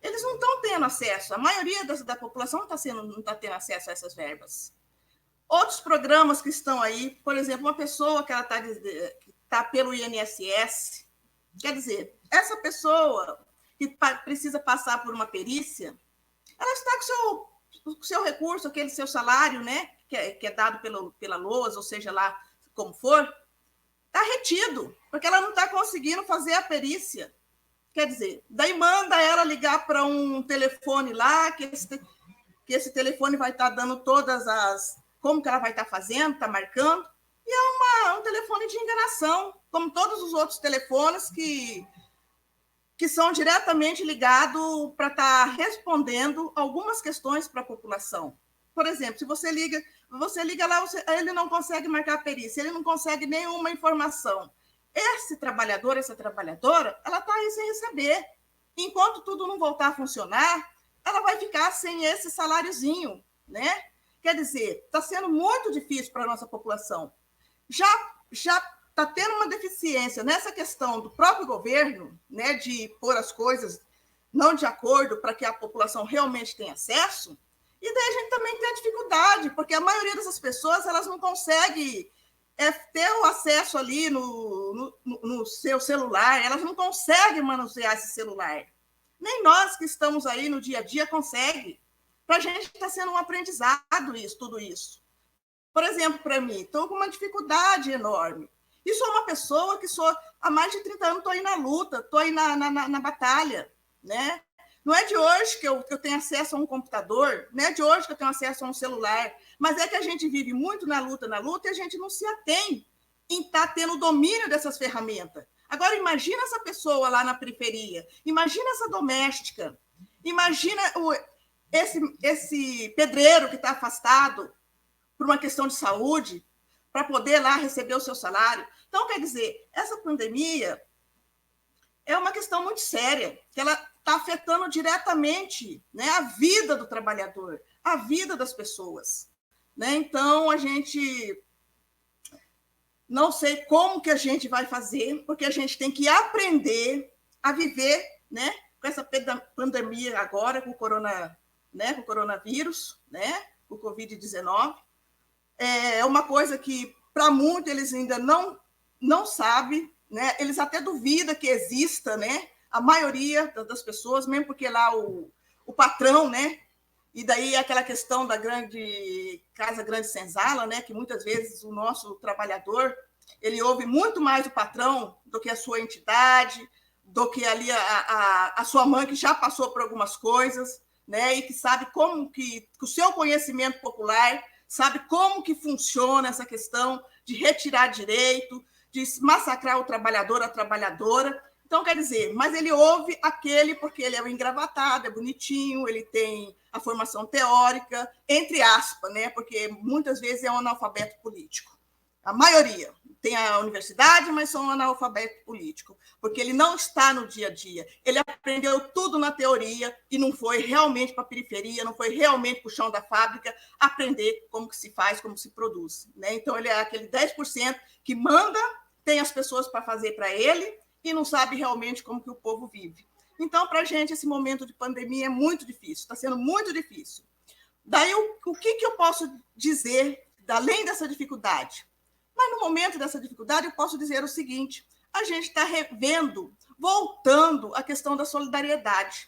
eles não estão tendo acesso. A maioria da população não está tendo acesso a essas verbas. Outros programas que estão aí, por exemplo, uma pessoa que ela está pelo INSS, quer dizer, essa pessoa que precisa passar por uma perícia, ela está com o seu recurso, aquele seu salário, né, que é dado pela LOAS, ou seja lá como for, está retido, porque ela não está conseguindo fazer a perícia. Quer dizer, daí manda ela ligar para um telefone lá, que esse telefone vai estar dando todas as... como que ela vai estar fazendo, está marcando, e é um telefone de enganação, como todos os outros telefones que são diretamente ligados para estar respondendo algumas questões para a população. Por exemplo, se você liga lá, ele não consegue marcar a perícia, ele não consegue nenhuma informação. Esse trabalhador, essa trabalhadora, ela está aí sem receber. Enquanto tudo não voltar a funcionar, ela vai ficar sem esse saláriozinho, né? Quer dizer, está sendo muito difícil para a nossa população. Já está tendo uma deficiência nessa questão do próprio governo, né, de pôr as coisas não de acordo para que a população realmente tenha acesso, e daí a gente também tem a dificuldade, porque a maioria dessas pessoas elas não conseguem ter o acesso ali no seu celular, elas não conseguem manusear esse celular. Nem nós que estamos aí no dia a dia conseguem. Para a gente está sendo um aprendizado tudo isso. Por exemplo, para mim, estou com uma dificuldade enorme. E sou uma pessoa que há mais de 30 anos estou aí na luta, estou aí na batalha, né? Não é de hoje que eu tenho acesso a um computador, não é de hoje que eu tenho acesso a um celular, mas é que a gente vive muito na luta, e a gente não se atém em estar tendo domínio dessas ferramentas. Agora, imagina essa pessoa lá na periferia, imagina essa doméstica, imagina esse pedreiro que está afastado por uma questão de saúde, para poder lá receber o seu salário. Então, quer dizer, essa pandemia é uma questão muito séria, que ela está afetando diretamente, né, a vida do trabalhador, a vida das pessoas. Né? Então, a gente não sei como que a gente vai fazer, porque a gente tem que aprender a viver, né, com essa pandemia agora, com o coronavírus, né, com o Covid-19. É uma coisa que, para muitos, eles ainda não sabem, né? Eles até duvidam que exista, né? A maioria das pessoas, mesmo porque lá o patrão, né? E daí aquela questão da casa grande senzala, né? Que muitas vezes o nosso trabalhador, ele ouve muito mais o patrão do que a sua entidade, do que ali a sua mãe, que já passou por algumas coisas, né? E que sabe como que o seu conhecimento popular sabe como que funciona essa questão de retirar direito, de massacrar o trabalhador, a trabalhadora. Então, quer dizer, mas ele ouve aquele porque ele é um engravatado, é bonitinho, ele tem a formação teórica, entre aspas, né? Porque muitas vezes é um analfabeto político. A maioria. Tem a universidade, mas são analfabeto político, porque ele não está no dia a dia. Ele aprendeu tudo na teoria e não foi realmente para a periferia, não foi realmente para o chão da fábrica aprender como que se faz, como se produz. Né? Então, ele é aquele 10% que manda, tem as pessoas para fazer para ele e não sabe realmente como que o povo vive. Então, para a gente, esse momento de pandemia é muito difícil, está sendo muito difícil. Daí, o que eu posso dizer, além dessa dificuldade? Mas, no momento dessa dificuldade, eu posso dizer o seguinte, a gente está revendo, voltando à questão da solidariedade,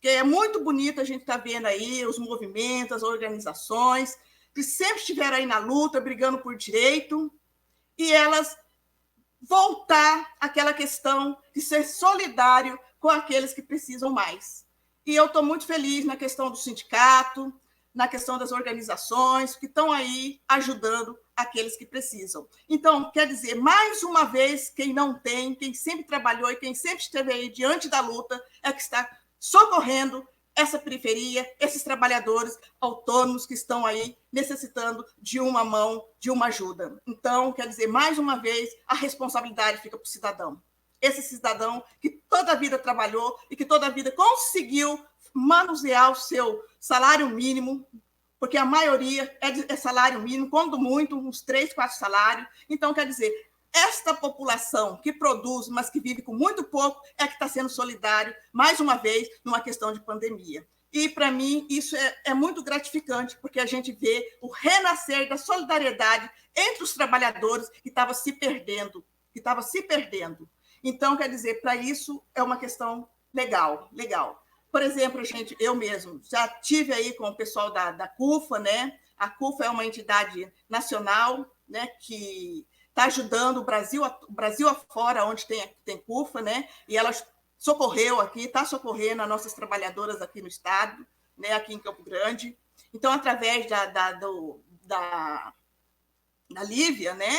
que é muito bonito a gente estar vendo aí os movimentos, as organizações, que sempre estiveram aí na luta, brigando por direito, e elas voltar àquela questão de ser solidário com aqueles que precisam mais. E eu estou muito feliz na questão do sindicato, na questão das organizações que estão aí ajudando aqueles que precisam. Então, quer dizer, mais uma vez, quem não tem, quem sempre trabalhou e quem sempre esteve aí diante da luta, é que está socorrendo essa periferia, esses trabalhadores autônomos que estão aí necessitando de uma mão, de uma ajuda. Então, quer dizer, mais uma vez, a responsabilidade fica para o cidadão. Esse cidadão que toda a vida trabalhou e que toda a vida conseguiu manusear o seu salário mínimo, porque a maioria é salário mínimo, quando muito, uns 3, 4 salários. Então, quer dizer, esta população que produz, mas que vive com muito pouco, é que está sendo solidário, mais uma vez, numa questão de pandemia. E, para mim, isso é muito gratificante, porque a gente vê o renascer da solidariedade entre os trabalhadores que estava se perdendo, Então, quer dizer, para isso é uma questão legal. Por exemplo, eu mesmo já tive aí com o pessoal da CUFA, né? A CUFA é uma entidade nacional, né, que está ajudando o Brasil afora, onde tem CUFA, né? E ela socorreu aqui, está socorrendo as nossas trabalhadoras aqui no estado, né, aqui em Campo Grande. Então, através da Lívia, né?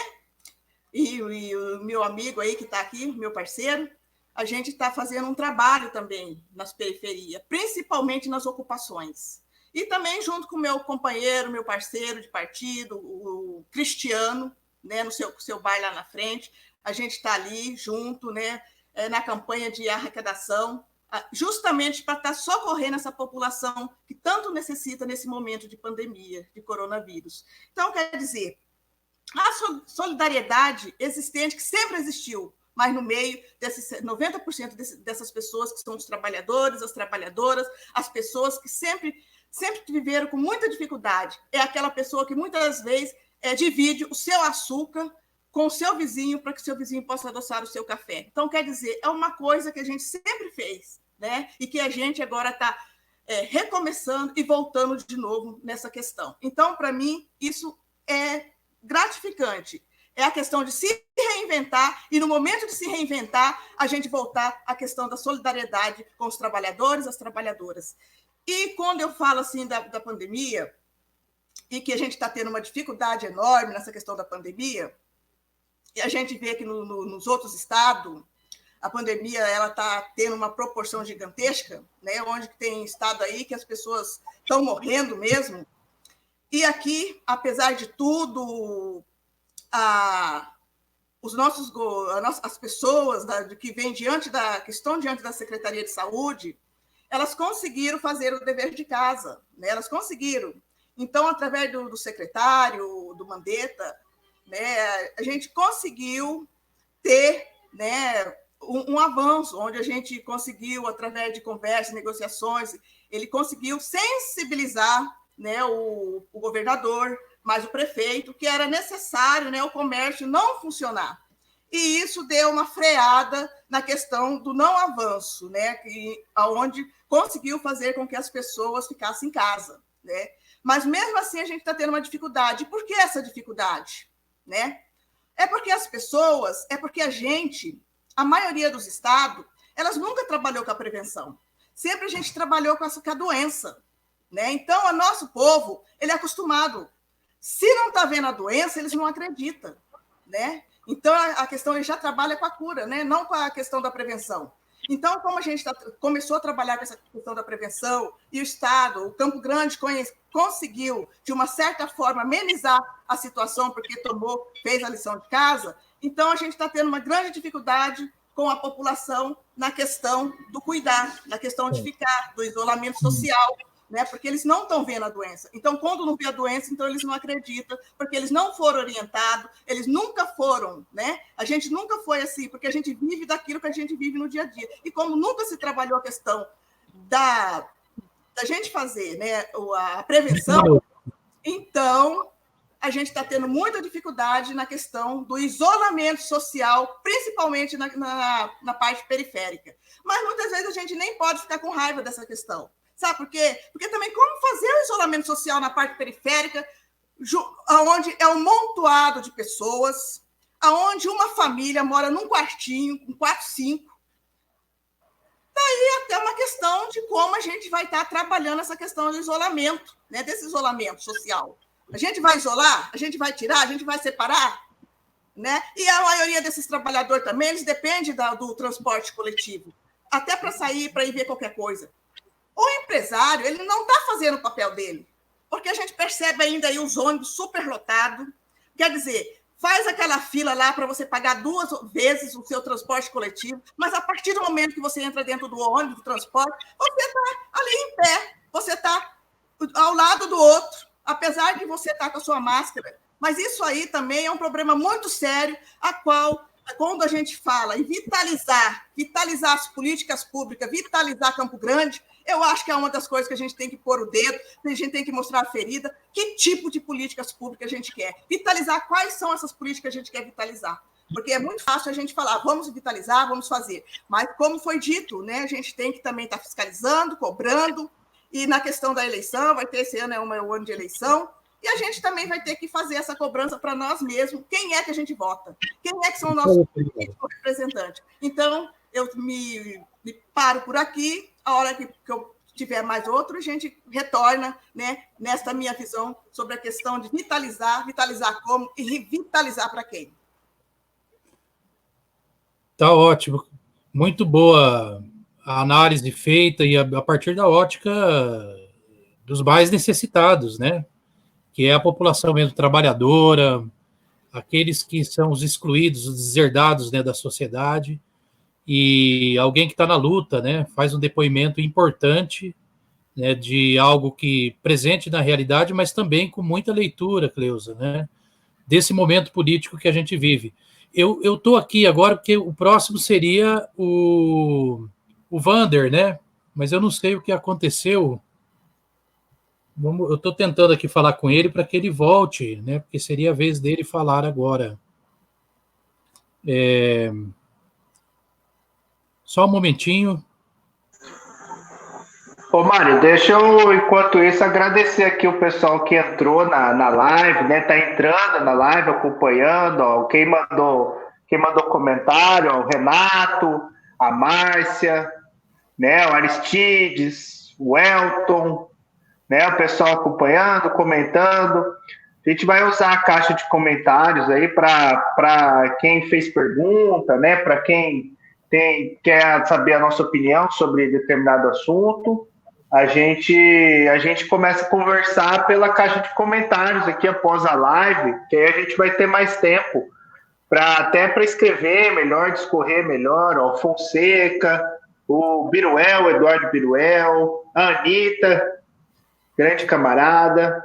E o meu amigo aí que está aqui, meu parceiro, a gente está fazendo um trabalho também nas periferias, principalmente nas ocupações. E também junto com o meu companheiro, meu parceiro de partido, o Cristiano, né, no seu bar lá na frente, a gente está ali junto, né, na campanha de arrecadação, justamente para estar socorrendo essa população que tanto necessita nesse momento de pandemia, de coronavírus. Então, quer dizer, a solidariedade existente, que sempre existiu, mas no meio desses 90% dessas pessoas que são os trabalhadores, as trabalhadoras, as pessoas que sempre viveram com muita dificuldade. É aquela pessoa que muitas vezes divide o seu açúcar com o seu vizinho para que o seu vizinho possa adoçar o seu café. Então, quer dizer, é uma coisa que a gente sempre fez, né? E que a gente agora está recomeçando e voltando de novo nessa questão. Então, para mim, isso é gratificante. É a questão de se reinventar e, no momento de se reinventar, a gente voltar à questão da solidariedade com os trabalhadores, as trabalhadoras. E quando eu falo assim da pandemia, e que a gente está tendo uma dificuldade enorme nessa questão da pandemia, e a gente vê que nos outros estados, a pandemia está tendo uma proporção gigantesca, né? Onde tem estado aí que as pessoas estão morrendo mesmo. E aqui, apesar de tudo, as pessoas que estão diante da Secretaria de Saúde, elas conseguiram fazer o dever de casa, né? Elas conseguiram. Então, através do secretário, do Mandetta, né, a gente conseguiu ter, né, um avanço, onde a gente conseguiu, através de conversas, negociações, ele conseguiu sensibilizar, né, o governador, mas o prefeito, que era necessário, né, o comércio não funcionar. E isso deu uma freada na questão do não avanço, né, onde conseguiu fazer com que as pessoas ficassem em casa, né? Mas, mesmo assim, a gente está tendo uma dificuldade. Por que essa dificuldade? Né? É porque a maioria dos estados, elas nunca trabalhou com a prevenção. Sempre a gente trabalhou com a doença. Né? Então, o nosso povo, ele é acostumado. Se não está vendo a doença, eles não acreditam. Né? Então, a questão, ele já trabalha com a cura, né? Não com a questão da prevenção. Então, como a gente começou a trabalhar com essa questão da prevenção, e o Estado, o Campo Grande, conseguiu, de uma certa forma, amenizar a situação, porque fez a lição de casa, então a gente está tendo uma grande dificuldade com a população na questão do cuidar, na questão de ficar, do isolamento social, né? Porque eles não estão vendo a doença. Então, quando não vê a doença, então eles não acreditam, porque eles não foram orientados, eles nunca foram, né? A gente nunca foi assim, porque a gente vive daquilo que a gente vive no dia a dia. E como nunca se trabalhou a questão da gente fazer, né, a prevenção, então a gente está tendo muita dificuldade na questão do isolamento social, principalmente na parte periférica. Mas muitas vezes a gente nem pode ficar com raiva dessa questão. Sabe por quê? Porque também como fazer o isolamento social na parte periférica, onde é um montoado de pessoas, onde uma família mora num quartinho, com 4, 5. Daí até uma questão de como a gente vai estar trabalhando essa questão do isolamento, né? Desse isolamento social. A gente vai isolar? A gente vai tirar? A gente vai separar? Né? E a maioria desses trabalhadores também, eles dependem do transporte coletivo, até para sair, para ir ver qualquer coisa. O empresário, ele não está fazendo o papel dele, porque a gente percebe ainda aí os ônibus superlotados. Quer dizer, faz aquela fila lá para você pagar 2 vezes o seu transporte coletivo, mas a partir do momento que você entra dentro do ônibus, do transporte, você está ali em pé, você está ao lado do outro, apesar de você estar com a sua máscara. Mas isso aí também é um problema muito sério, a qual, quando a gente fala em vitalizar as políticas públicas, vitalizar Campo Grande, eu acho que é uma das coisas que a gente tem que pôr o dedo, a gente tem que mostrar a ferida, que tipo de políticas públicas a gente quer. Vitalizar quais são essas políticas que a gente quer vitalizar. Porque é muito fácil a gente falar, vamos vitalizar, vamos fazer. Mas, como foi dito, né, a gente tem que também estar fiscalizando, cobrando, e na questão da eleição, vai ter esse ano, é um ano de eleição, e a gente também vai ter que fazer essa cobrança para nós mesmos. Quem é que a gente vota? Quem é que são os nossos representantes? Então, eu me paro por aqui. A hora que eu tiver mais outro, a gente retorna, né, nesta minha visão sobre a questão de vitalizar como e revitalizar para quem. Tá ótimo. Muito boa a análise feita e a partir da ótica dos mais necessitados, né? Que é a população mesmo trabalhadora, aqueles que são os excluídos, os deserdados, né, da sociedade, e alguém que está na luta, né, faz um depoimento importante, né, de algo que presente na realidade, mas também com muita leitura, Cleusa, né, desse momento político que a gente vive. Eu estou aqui agora porque o próximo seria o Vander, né, mas eu não sei o que aconteceu. Eu estou tentando aqui falar com ele para que ele volte, né? Porque seria a vez dele falar agora. Só um momentinho. Ô, Mário, deixa eu, enquanto isso, agradecer aqui o pessoal que entrou na live, né? Tá entrando na live, acompanhando, ó, quem mandou comentário, ó, o Renato, a Márcia, né? O Aristides, o Elton, né, o pessoal acompanhando, comentando. A gente vai usar a caixa de comentários aí para quem fez pergunta, né, para quem quer saber a nossa opinião sobre determinado assunto. A gente começa a conversar pela caixa de comentários aqui após a live, que aí a gente vai ter mais tempo até para escrever melhor, discorrer melhor. Ó, o Fonseca, o Biruel, o Eduardo Biruel, a Anitta, grande camarada,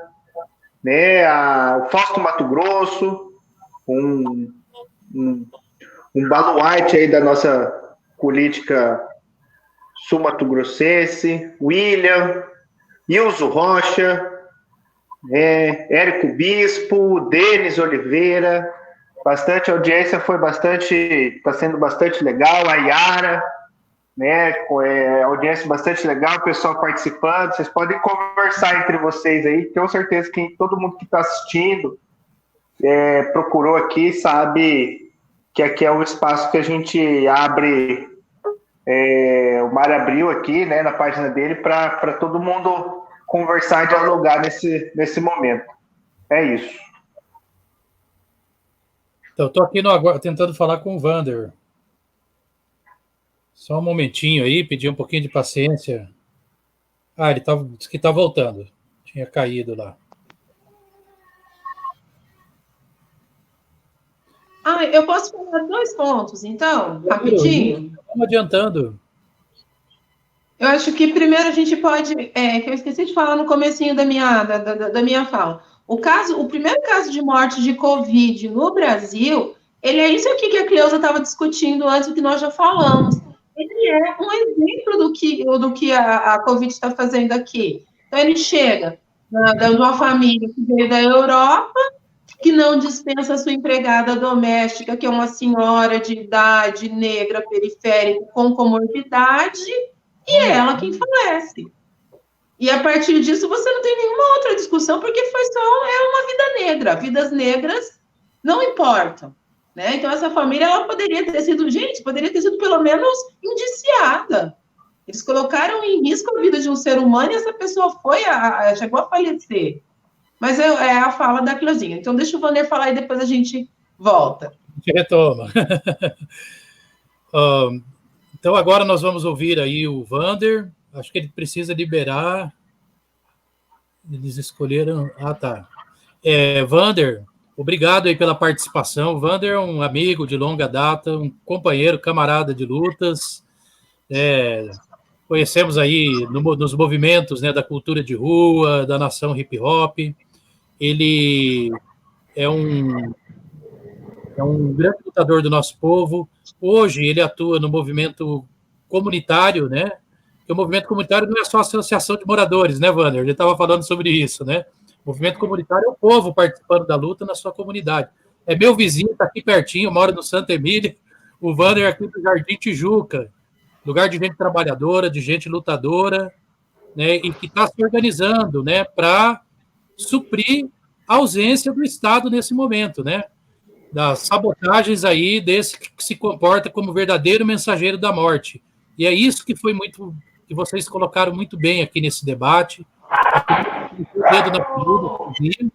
né? O Fausto Mato Grosso, um baluarte aí da nossa política sul-mato-grossense, William, Ilso Rocha, Érico Bispo, Denis Oliveira, bastante audiência, está sendo bastante legal, a Yara, né, audiência bastante legal, o pessoal participando, vocês podem conversar entre vocês aí, tenho certeza que todo mundo que está assistindo procurou aqui, sabe que aqui é um espaço que a gente abre, o Mário abriu aqui, né, na página dele, para todo mundo conversar e dialogar nesse momento. É isso. Então, estou aqui tentando falar com o Vander. Só um momentinho aí, pedir um pouquinho de paciência. Ele disse que está voltando. Tinha caído lá. Eu posso falar 2 pontos, então, rapidinho? Vamos adiantando. Eu acho que primeiro a gente pode, que eu esqueci de falar no comecinho da minha fala. O primeiro caso de morte de Covid no Brasil, ele é isso aqui que a Cleusa estava discutindo antes, do que nós já falamos. Ele é um exemplo do que a Covid está fazendo aqui. Então, ele chega de uma família que veio da Europa, que não dispensa a sua empregada doméstica, que é uma senhora de idade, negra, periférica, com comorbidade, e é ela quem falece. E a partir disso você não tem nenhuma outra discussão, porque foi só uma vida negra. Vidas negras não importam, né? Então essa família, ela poderia ter sido pelo menos indiciada. Eles colocaram em risco a vida de um ser humano e essa pessoa chegou a falecer. Mas é a fala da Cleusinha. Então deixa o Vander falar e depois a gente volta. A gente retoma. Então, agora nós vamos ouvir aí o Vander. Acho que ele precisa liberar. Eles escolheram... tá. Vander, obrigado aí pela participação. O Vander é um amigo de longa data, um companheiro, camarada de lutas. Conhecemos aí nos movimentos, né, da cultura de rua, da nação hip-hop. Ele é um grande lutador do nosso povo. Hoje ele atua no movimento comunitário, né? E o movimento comunitário não é só a associação de moradores, né, Vander? Ele estava falando sobre isso, né? O movimento comunitário é o povo participando da luta na sua comunidade. É meu vizinho, está aqui pertinho, mora no Santa Emília. O Vander é aqui do Jardim Tijuca, lugar de gente trabalhadora, de gente lutadora, né? E que está se organizando, né, para suprir a ausência do Estado nesse momento, né? Das sabotagens aí desse que se comporta como verdadeiro mensageiro da morte. E é isso que foi muito, que vocês colocaram muito bem aqui nesse debate, o dedo na ferida,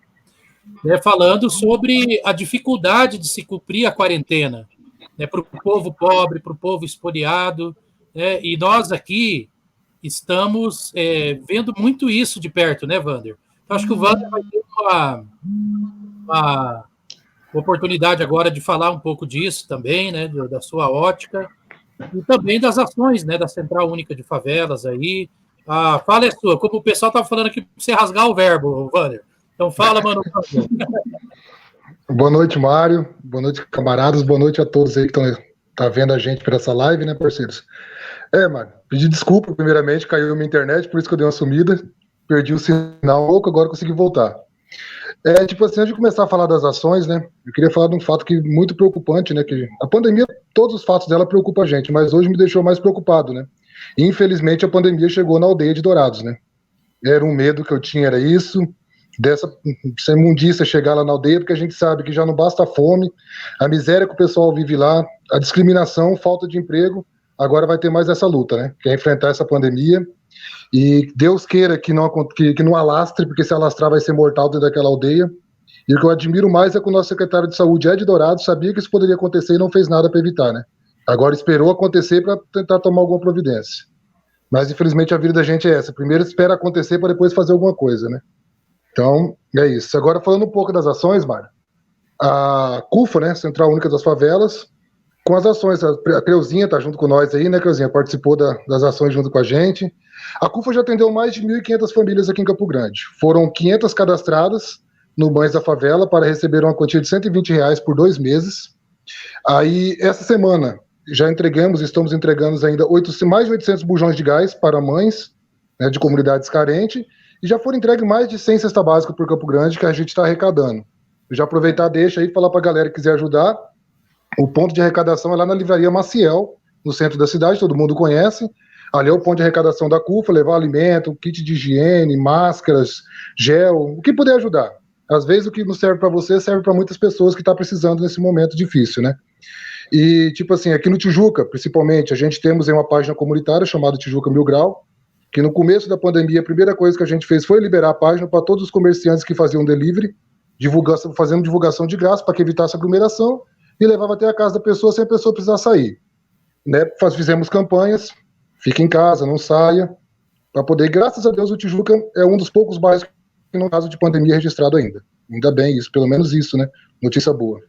né, falando sobre a dificuldade de se cumprir a quarentena, né, para o povo pobre, para o povo espoliado, né, e nós aqui estamos vendo muito isso de perto, né, Vander? Então, acho que o Vander vai ter uma oportunidade agora de falar um pouco disso também, né, da sua ótica, e também das ações, né, da Central Única de Favelas aí. A fala é sua, como o pessoal estava falando aqui, para você rasgar o verbo, Vander. Então fala, mano. Boa noite, Mário. Boa noite, camaradas. Boa noite a todos aí que estão vendo a gente por essa live, né, parceiros? Mário, pedi desculpa, primeiramente, caiu minha internet, por isso que eu dei uma sumida, perdi o sinal um pouco, agora consegui voltar. Tipo assim, antes de começar a falar das ações, né, eu queria falar de um fato que muito preocupante, né, que a pandemia, todos os fatos dela preocupam a gente, mas hoje me deixou mais preocupado, né, e infelizmente a pandemia chegou na aldeia de Dourados, né, era um medo que eu tinha, era isso, dessa imundícia chegar lá na aldeia, porque a gente sabe que já não basta a fome, a miséria que o pessoal vive lá, a discriminação, falta de emprego, agora vai ter mais essa luta, né, que é enfrentar essa pandemia. E Deus queira que não alastre, porque se alastrar vai ser mortal dentro daquela aldeia. E o que eu admiro mais é que o nosso secretário de saúde, Ed Dourado, sabia que isso poderia acontecer e não fez nada para evitar, né? Agora esperou acontecer para tentar tomar alguma providência. Mas infelizmente a vida da gente é essa. Primeiro espera acontecer para depois fazer alguma coisa, né? Então, é isso. Agora falando um pouco das ações, Mário. A CUFA, né, Central Única das Favelas, com as ações, a Cleusinha tá junto com nós aí, né, Cleusinha? Participou das ações junto com a gente. A CUFA já atendeu mais de 1.500 famílias aqui em Campo Grande. Foram 500 cadastradas no Mães da Favela para receber uma quantia de R$120 por 2 meses. Aí, essa semana, estamos entregando ainda mais de 800 bujões de gás para mães, né, de comunidades carentes, e já foram entregues mais de 100 cestas básicas por Campo Grande que a gente está arrecadando. Eu já aproveitar, deixa aí, falar para a galera que quiser ajudar. O ponto de arrecadação é lá na Livraria Maciel, no centro da cidade, todo mundo conhece. Ali é o ponto de arrecadação da CUFA, levar alimento, kit de higiene, máscaras, gel, o que puder ajudar. Às vezes o que não serve para você serve para muitas pessoas que estão precisando nesse momento difícil, né? E, tipo assim, aqui no Tijuca, principalmente, a gente temos uma página comunitária chamada Tijuca Mil Grau, que no começo da pandemia, a primeira coisa que a gente fez foi liberar a página para todos os comerciantes que faziam delivery, fazendo divulgação de graça para que evitasse aglomeração, e levava até a casa da pessoa sem a pessoa precisar sair. né, fizemos campanhas, fique em casa, não saia, para poder, graças a Deus, o Tijuca é um dos poucos bairros que não tem caso de pandemia registrado ainda. Ainda bem isso, pelo menos isso, né? Notícia boa.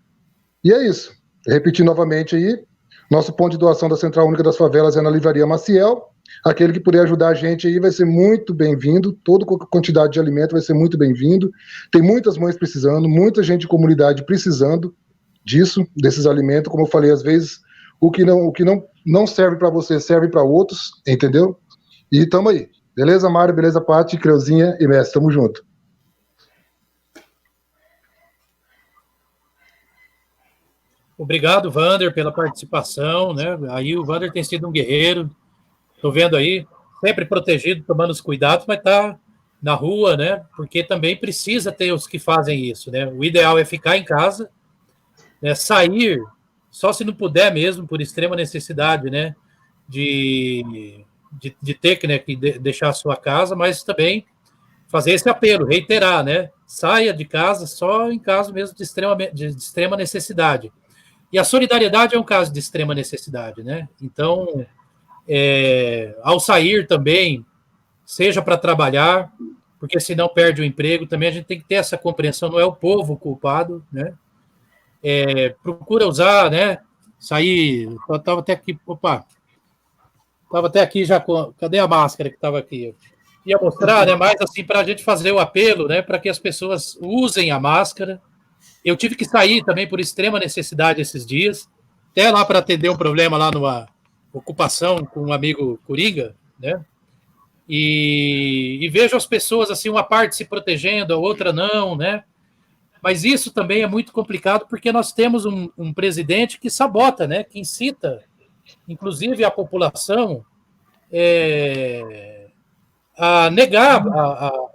E é isso. Repetir novamente aí, nosso ponto de doação da Central Única das Favelas é na Livraria Maciel. Aquele que puder ajudar a gente aí vai ser muito bem-vindo. Toda quantidade de alimento vai ser muito bem-vindo. Tem muitas mães precisando, muita gente de comunidade precisando disso, desses alimentos. Como eu falei, às vezes o que não serve para você serve para outros, entendeu? E tamo aí. Beleza, Mário? Beleza, Paty, Creuzinha e Mestre? Tamo junto. Obrigado, Wander, pela participação, né? Aí o Wander tem sido um guerreiro. Estou vendo aí, sempre protegido, tomando os cuidados, mas está na rua, né? Porque também precisa ter os que fazem isso, né? O ideal é ficar em casa, né? Sair, só se não puder mesmo, por extrema necessidade, né? De ter que, né, que deixar a sua casa, mas também fazer esse apelo, reiterar, né? Saia de casa só em caso mesmo de extrema necessidade. E a solidariedade é um caso de extrema necessidade, né? Então, ao sair também, seja para trabalhar, porque senão perde o emprego, também a gente tem que ter essa compreensão, não é o povo o culpado, né? Procura usar, né? Sair, eu estava até aqui, estava até aqui já com, cadê a máscara que estava aqui? Ia mostrar, né? Mas assim, para a gente fazer o apelo, né? Para que as pessoas usem a máscara. Eu tive que sair também por extrema necessidade esses dias, até lá para atender um problema lá numa ocupação com um amigo Coringa, né? E vejo as pessoas assim, uma parte se protegendo, a outra não, né? Mas isso também é muito complicado porque nós temos um presidente que sabota, né? Que incita, inclusive, a população a negar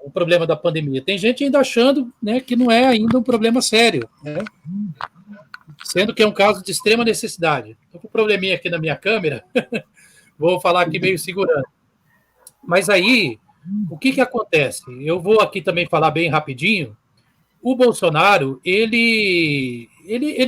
o problema da pandemia. Tem gente ainda achando, né, que não é ainda um problema sério, né? Sendo que é um caso de extrema necessidade. Estou com um probleminha aqui na minha câmera, vou falar aqui meio segurando. Mas aí, o que acontece? Eu vou aqui também falar bem rapidinho. O Bolsonaro, ele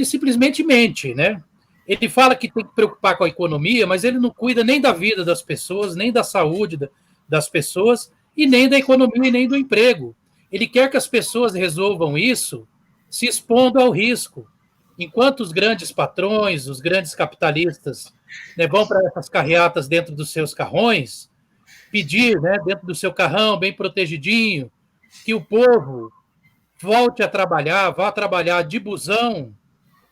simplesmente mente, né? Ele fala que tem que preocupar com a economia, mas ele não cuida nem da vida das pessoas, nem da saúde das pessoas, e nem da economia e nem do emprego. Ele quer que as pessoas resolvam isso se expondo ao risco. Enquanto os grandes patrões, os grandes capitalistas, né, vão para essas carreatas dentro dos seus carrões, pedir, né, dentro do seu carrão, bem protegidinho, que o povo volte a trabalhar, vá trabalhar de busão,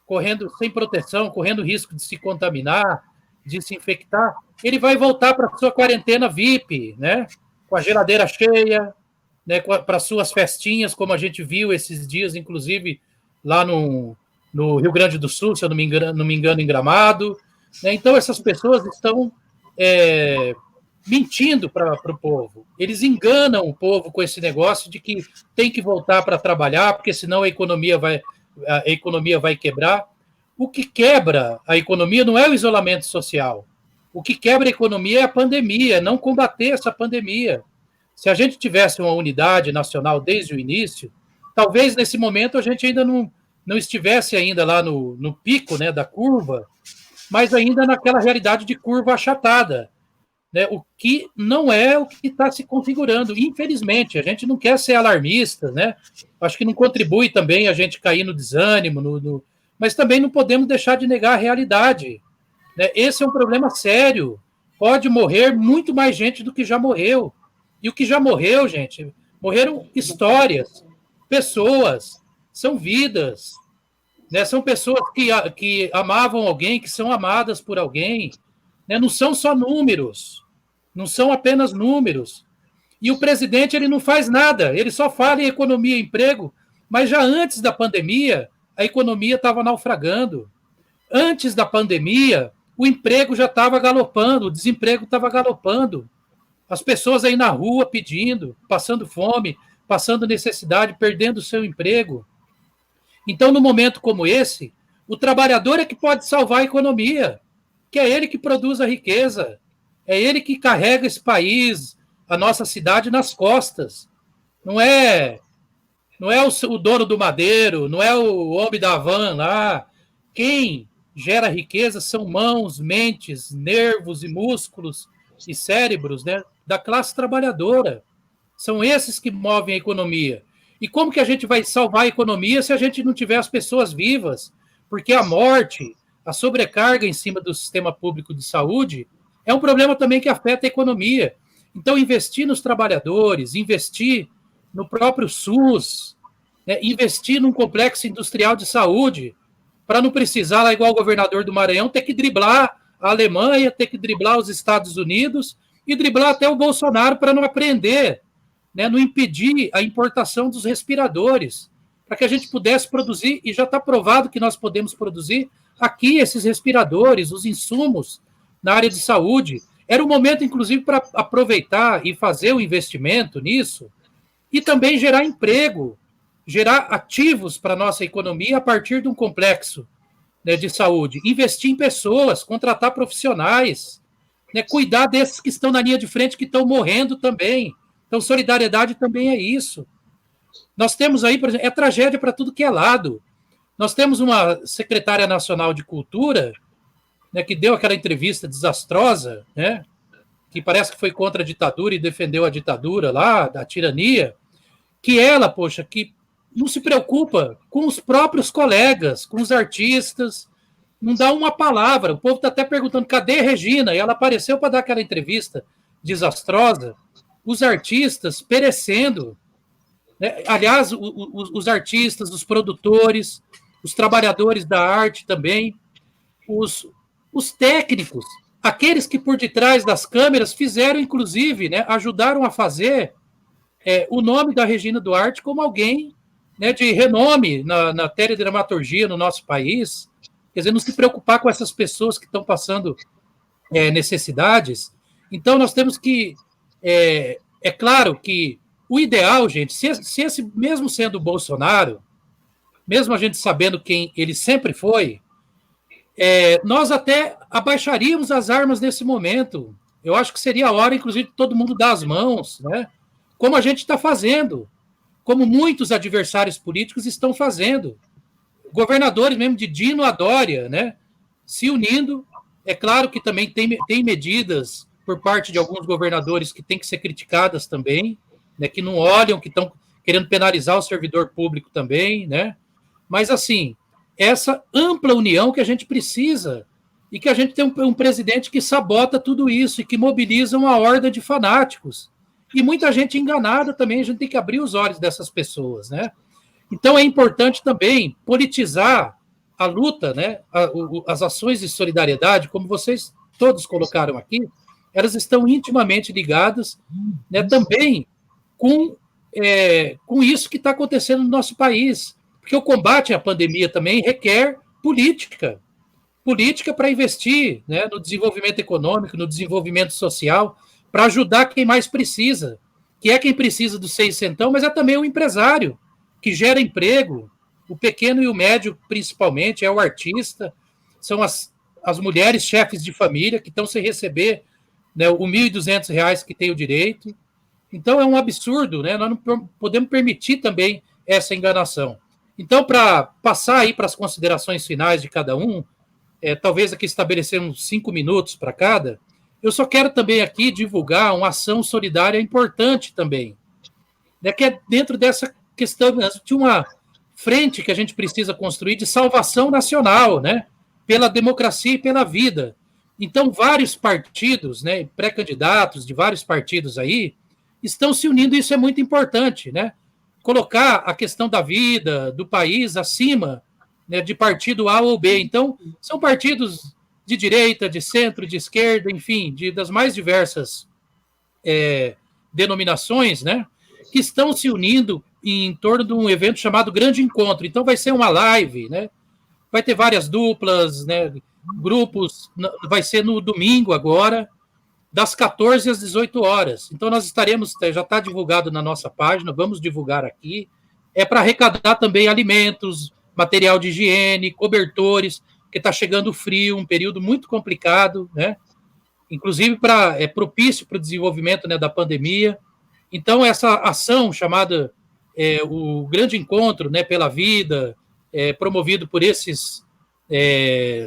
correndo sem proteção, correndo risco de se contaminar, de se infectar, ele vai voltar para a sua quarentena VIP, né? Com a geladeira cheia, né? Para suas festinhas, como a gente viu esses dias, inclusive, lá no Rio Grande do Sul, se eu não me engano, em Gramado. Né? Então, essas pessoas estão mentindo para o povo. Eles enganam o povo com esse negócio de que tem que voltar para trabalhar, porque senão a economia vai quebrar. O que quebra a economia não é o isolamento social. O que quebra a economia é a pandemia, é não combater essa pandemia. Se a gente tivesse uma unidade nacional desde o início, talvez nesse momento a gente ainda não estivesse ainda lá no pico, né, da curva, mas ainda naquela realidade de curva achatada, né, o que não é o que está se configurando. Infelizmente, a gente não quer ser alarmista, né? Acho que não contribui também a gente cair no desânimo, mas também não podemos deixar de negar a realidade. Né? Esse é um problema sério. Pode morrer muito mais gente do que já morreu. E o que já morreu, gente, morreram histórias, pessoas, são vidas. Né? São pessoas que amavam alguém, que são amadas por alguém. Né? Não são só números, não são apenas números. E o presidente ele não faz nada, ele só fala em economia e emprego, mas já antes da pandemia, a economia estava naufragando. Antes da pandemia, o emprego já estava galopando, o desemprego estava galopando. As pessoas aí na rua pedindo, passando fome, passando necessidade, perdendo o seu emprego. Então, num momento como esse, o trabalhador é que pode salvar a economia, que é ele que produz a riqueza, é ele que carrega esse país, a nossa cidade nas costas. Não é o dono do madeiro, não é o homem da van lá. Quem gera riqueza são mãos, mentes, nervos e músculos e cérebros, né, da classe trabalhadora. São esses que movem a economia. E como que a gente vai salvar a economia se a gente não tiver as pessoas vivas? Porque a morte, a sobrecarga em cima do sistema público de saúde é um problema também que afeta a economia. Então, investir nos trabalhadores, investir no próprio SUS, né, investir num complexo industrial de saúde, para não precisar, lá igual o governador do Maranhão, ter que driblar a Alemanha, ter que driblar os Estados Unidos e driblar até o Bolsonaro para não aprender, né, não impedir a importação dos respiradores, para que a gente pudesse produzir, e já está provado que nós podemos produzir aqui esses respiradores, os insumos na área de saúde. Era o momento, inclusive, para aproveitar e fazer o investimento nisso e também gerar emprego, gerar ativos para a nossa economia a partir de um complexo, né, de saúde. Investir em pessoas, contratar profissionais, né, cuidar desses que estão na linha de frente, que estão morrendo também. Então, solidariedade também é isso. Nós temos aí, por exemplo, é tragédia para tudo que é lado. Nós temos uma secretária nacional de cultura, né, que deu aquela entrevista desastrosa, né, que parece que foi contra a ditadura e defendeu a ditadura lá, da tirania, que ela, poxa, que não se preocupa com os próprios colegas, com os artistas, não dá uma palavra. O povo está até perguntando, cadê Regina? E ela apareceu para dar aquela entrevista desastrosa. Os artistas perecendo, né? Aliás, os artistas, os produtores, os trabalhadores da arte também, os técnicos, aqueles que por detrás das câmeras fizeram, inclusive, né, ajudaram a fazer o nome da Regina Duarte como alguém, né, de renome na teledramaturgia no nosso país. Quer dizer, não se preocupar com essas pessoas que estão passando necessidades. Então, nós temos que... É claro que o ideal, gente, se esse, mesmo sendo o Bolsonaro, mesmo a gente sabendo quem ele sempre foi, nós até abaixaríamos as armas nesse momento. Eu acho que seria a hora, inclusive, de todo mundo dar as mãos, né? Como a gente está fazendo, como muitos adversários políticos estão fazendo. Governadores mesmo de Dino a Dória, né, se unindo. É claro que também tem medidas por parte de alguns governadores que têm que ser criticadas também, né, que não olham, que estão querendo penalizar o servidor público também, né? Mas, assim, essa ampla união que a gente precisa e que a gente tem um presidente que sabota tudo isso e que mobiliza uma horda de fanáticos. E muita gente enganada também, a gente tem que abrir os olhos dessas pessoas, né? Então, é importante também politizar a luta, né? As ações de solidariedade, como vocês todos colocaram aqui, elas estão intimamente ligadas, né, também com isso que está acontecendo no nosso país. Porque o combate à pandemia também requer política para investir, né, no desenvolvimento econômico, no desenvolvimento social, para ajudar quem mais precisa, que é quem precisa do 600, mas é também o empresário, que gera emprego, o pequeno e o médio, principalmente, é o artista, são as mulheres chefes de família que estão sem receber, né, o R$ 1.200 que tem o direito. Então, é um absurdo, né? Nós não podemos permitir também essa enganação. Então, para passar aí para as considerações finais de cada um, talvez aqui estabelecer uns 5 minutos para cada, eu só quero também aqui divulgar uma ação solidária importante também, né, que é dentro dessa questão de uma frente que a gente precisa construir de salvação nacional, né, pela democracia e pela vida. Então, vários partidos, né, pré-candidatos de vários partidos aí, estão se unindo, e isso é muito importante, né? Colocar a questão da vida, do país, acima, né, de partido A ou B. Então, são partidos de direita, de centro, de esquerda, enfim, das mais diversas denominações, né, que estão se unindo em torno de um evento chamado Grande Encontro. Então, vai ser uma live, né? Vai ter várias duplas, né, grupos, vai ser no domingo agora, das 14 às 18 horas. Então, nós estaremos, já está divulgado na nossa página, vamos divulgar aqui, para arrecadar também alimentos, material de higiene, cobertores, porque está chegando frio, um período muito complicado, né? Inclusive propício para o desenvolvimento, né, da pandemia. Então, essa ação chamada o Grande Encontro, né, pela Vida, promovido por esses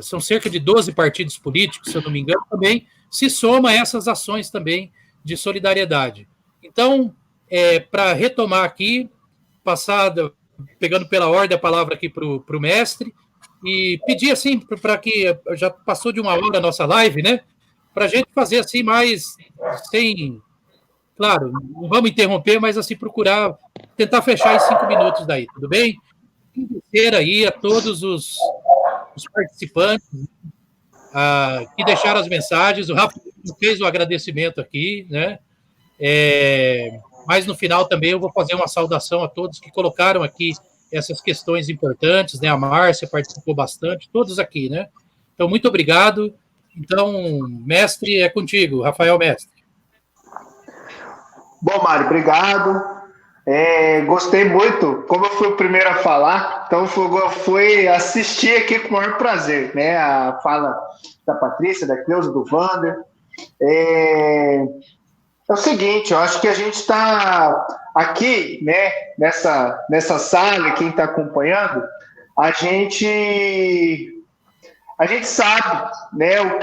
são cerca de 12 partidos políticos, se eu não me engano, também se soma a essas ações também de solidariedade. Então, para retomar aqui, pegando pela ordem a palavra aqui para o mestre, e pedir assim, para que já passou de 1 hora a nossa live, né? Para a gente fazer assim mais sem... Claro, não vamos interromper, mas assim, procurar tentar fechar em 5 minutos daí, tudo bem? Agradecer aí a todos os participantes que deixaram as mensagens. O Rafa fez o agradecimento aqui, né? Mas no final também eu vou fazer uma saudação a todos que colocaram aqui essas questões importantes, né? A Márcia participou bastante, todos aqui, né? Então, muito obrigado. Então, mestre, é contigo, Rafael Mestre. Bom, Mário, obrigado. Gostei muito, como eu fui o primeiro a falar, então fui assistir aqui com o maior prazer, né? A fala da Patrícia, da Cleusa, do Wander. É o seguinte, eu acho que a gente está aqui, né, nessa sala, quem está acompanhando, a gente sabe, né, o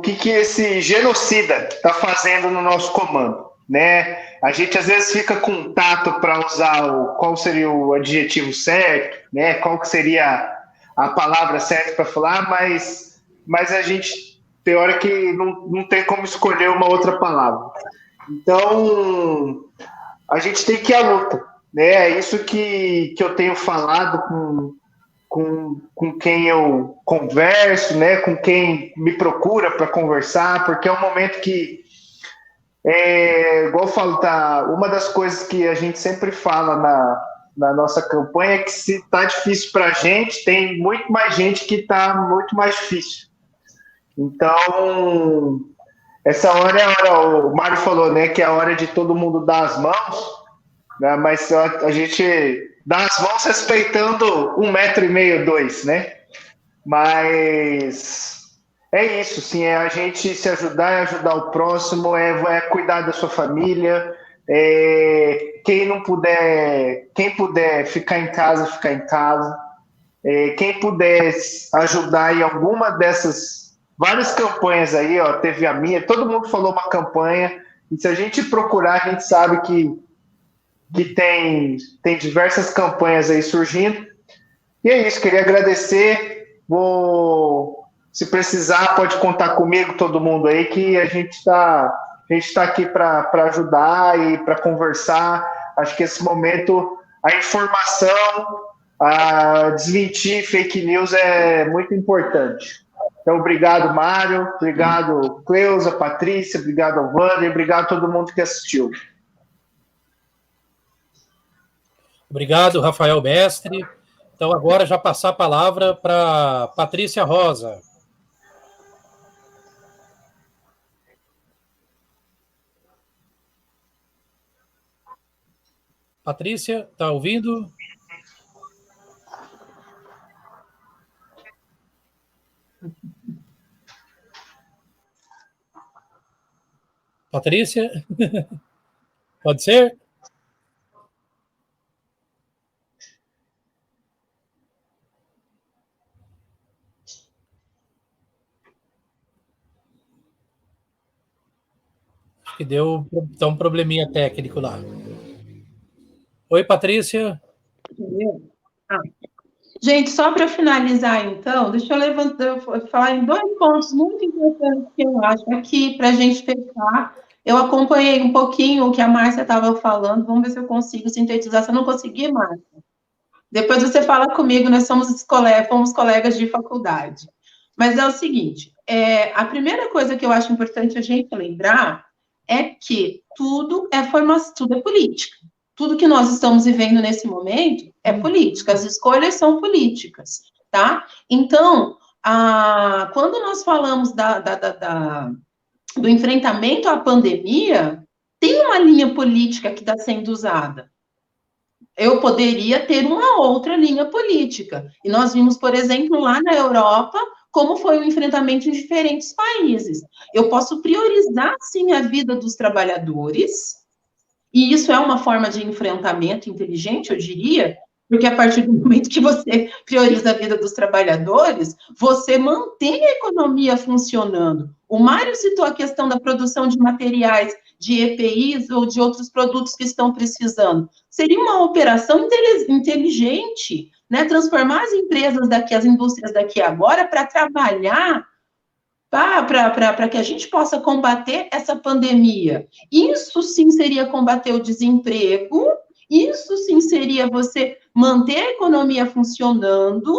que esse genocida está fazendo no nosso comando, né? A gente às vezes fica com tato para usar qual seria o adjetivo certo, né? Qual que seria a palavra certa para falar, mas a gente tem hora que não tem como escolher uma outra palavra. Então, a gente tem que ir à luta, né? É isso que eu tenho falado com quem eu converso, né? Com quem me procura para conversar, porque é um momento que, igual eu falo, uma das coisas que a gente sempre fala na nossa campanha é que se está difícil para a gente, tem muito mais gente que está muito mais difícil. Então, essa hora é a hora, o Mário falou, né, que é a hora de todo mundo dar as mãos, né, mas a gente dá as mãos respeitando 1,5 m, 2, né? Mas é isso, sim, é a gente se ajudar, é ajudar o próximo, é cuidar da sua família, quem puder ficar em casa, ficar em casa, quem puder ajudar em alguma dessas várias campanhas aí, ó, teve a minha, todo mundo falou uma campanha, e se a gente procurar, a gente sabe que tem diversas campanhas aí surgindo. E é isso, queria agradecer. Se precisar, pode contar comigo, todo mundo aí, que a gente está aqui para ajudar e para conversar. Acho que esse momento, a informação, a desmentir fake news é muito importante. Então, obrigado, Mário, obrigado, Cleusa, Patrícia, obrigado ao Wander, obrigado a todo mundo que assistiu. Obrigado, Rafael Mestre. Então, agora já passar a palavra para Patrícia Rosa. Patrícia, está ouvindo? Patrícia? Pode ser? Acho que deu um probleminha técnico lá. Oi, Patrícia. Gente, só para finalizar, então, deixa eu falar em 2 pontos muito importantes que eu acho aqui para a gente fechar. Eu acompanhei um pouquinho o que a Márcia estava falando, vamos ver se eu consigo sintetizar. Se eu não conseguir, Márcia, depois você fala comigo, nós fomos colegas de faculdade. Mas é o seguinte, a primeira coisa que eu acho importante a gente lembrar é que tudo é política. Tudo que nós estamos vivendo nesse momento é política, as escolhas são políticas, tá? Então, quando nós falamos do enfrentamento à pandemia, tem uma linha política que está sendo usada. Eu poderia ter uma outra linha política. E nós vimos, por exemplo, lá na Europa, como foi o enfrentamento em diferentes países. Eu posso priorizar, sim, a vida dos trabalhadores, e isso é uma forma de enfrentamento inteligente, eu diria, Porque a partir do momento que você prioriza a vida dos trabalhadores, você mantém a economia funcionando. O Mário citou a questão da produção de materiais, de EPIs ou de outros produtos que estão precisando. Seria uma operação inteligente, né? Transformar as empresas daqui, as indústrias daqui agora, para trabalhar para que a gente possa combater essa pandemia. Isso sim seria combater o desemprego, isso sim seria você manter a economia funcionando,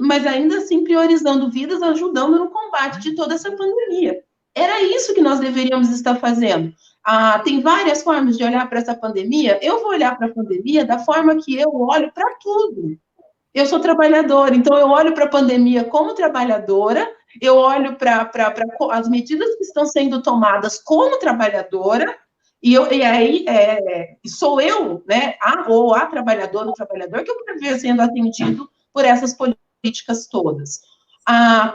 mas ainda assim priorizando vidas, ajudando no combate de toda essa pandemia. Era isso que nós deveríamos estar fazendo. Tem várias formas de olhar para essa pandemia. Eu vou olhar para a pandemia da forma que eu olho para tudo. Eu sou trabalhadora, então eu olho para a pandemia como trabalhadora, eu olho para as medidas que estão sendo tomadas como trabalhadora, e aí sou eu, né, a trabalhadora, o trabalhador, que eu quero ver sendo atendido por essas políticas todas.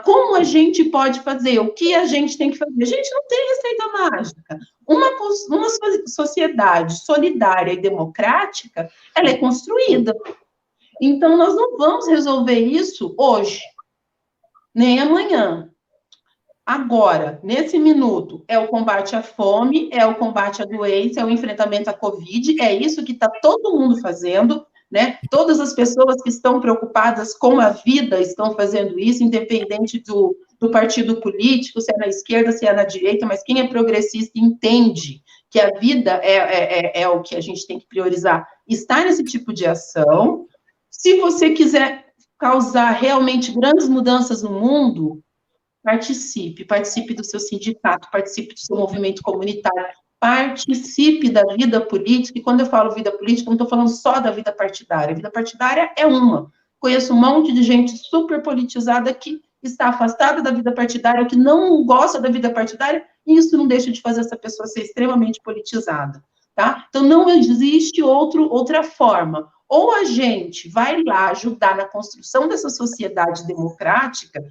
Como a gente pode fazer? O que a gente tem que fazer? A gente não tem receita mágica. Uma sociedade solidária e democrática, ela é construída. Então, nós não vamos resolver isso hoje, nem amanhã. Agora, nesse minuto, é o combate à fome, é o combate à doença, é o enfrentamento à Covid, é isso que está todo mundo fazendo, né? Todas as pessoas que estão preocupadas com a vida estão fazendo isso, independente do partido político, se é na esquerda, se é na direita, mas quem é progressista entende que a vida é o que a gente tem que priorizar. Está nesse tipo de ação. Se você quiser causar realmente grandes mudanças no mundo, participe do seu sindicato, participe do seu movimento comunitário, participe da vida política, e quando eu falo vida política, não estou falando só da vida partidária. A vida partidária é uma. Conheço um monte de gente super politizada que está afastada da vida partidária, que não gosta da vida partidária, e isso não deixa de fazer essa pessoa ser extremamente politizada, tá? Então, não existe outra forma. Ou a gente vai lá ajudar na construção dessa sociedade democrática,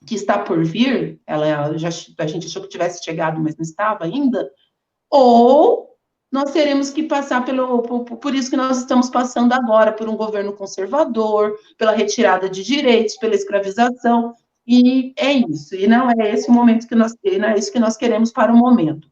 que está por vir, a gente achou que tivesse chegado, mas não estava ainda, ou nós teremos que passar por isso que nós estamos passando agora, por um governo conservador, pela retirada de direitos, pela escravização, e é isso, e não é esse o momento não é isso que nós queremos para o momento.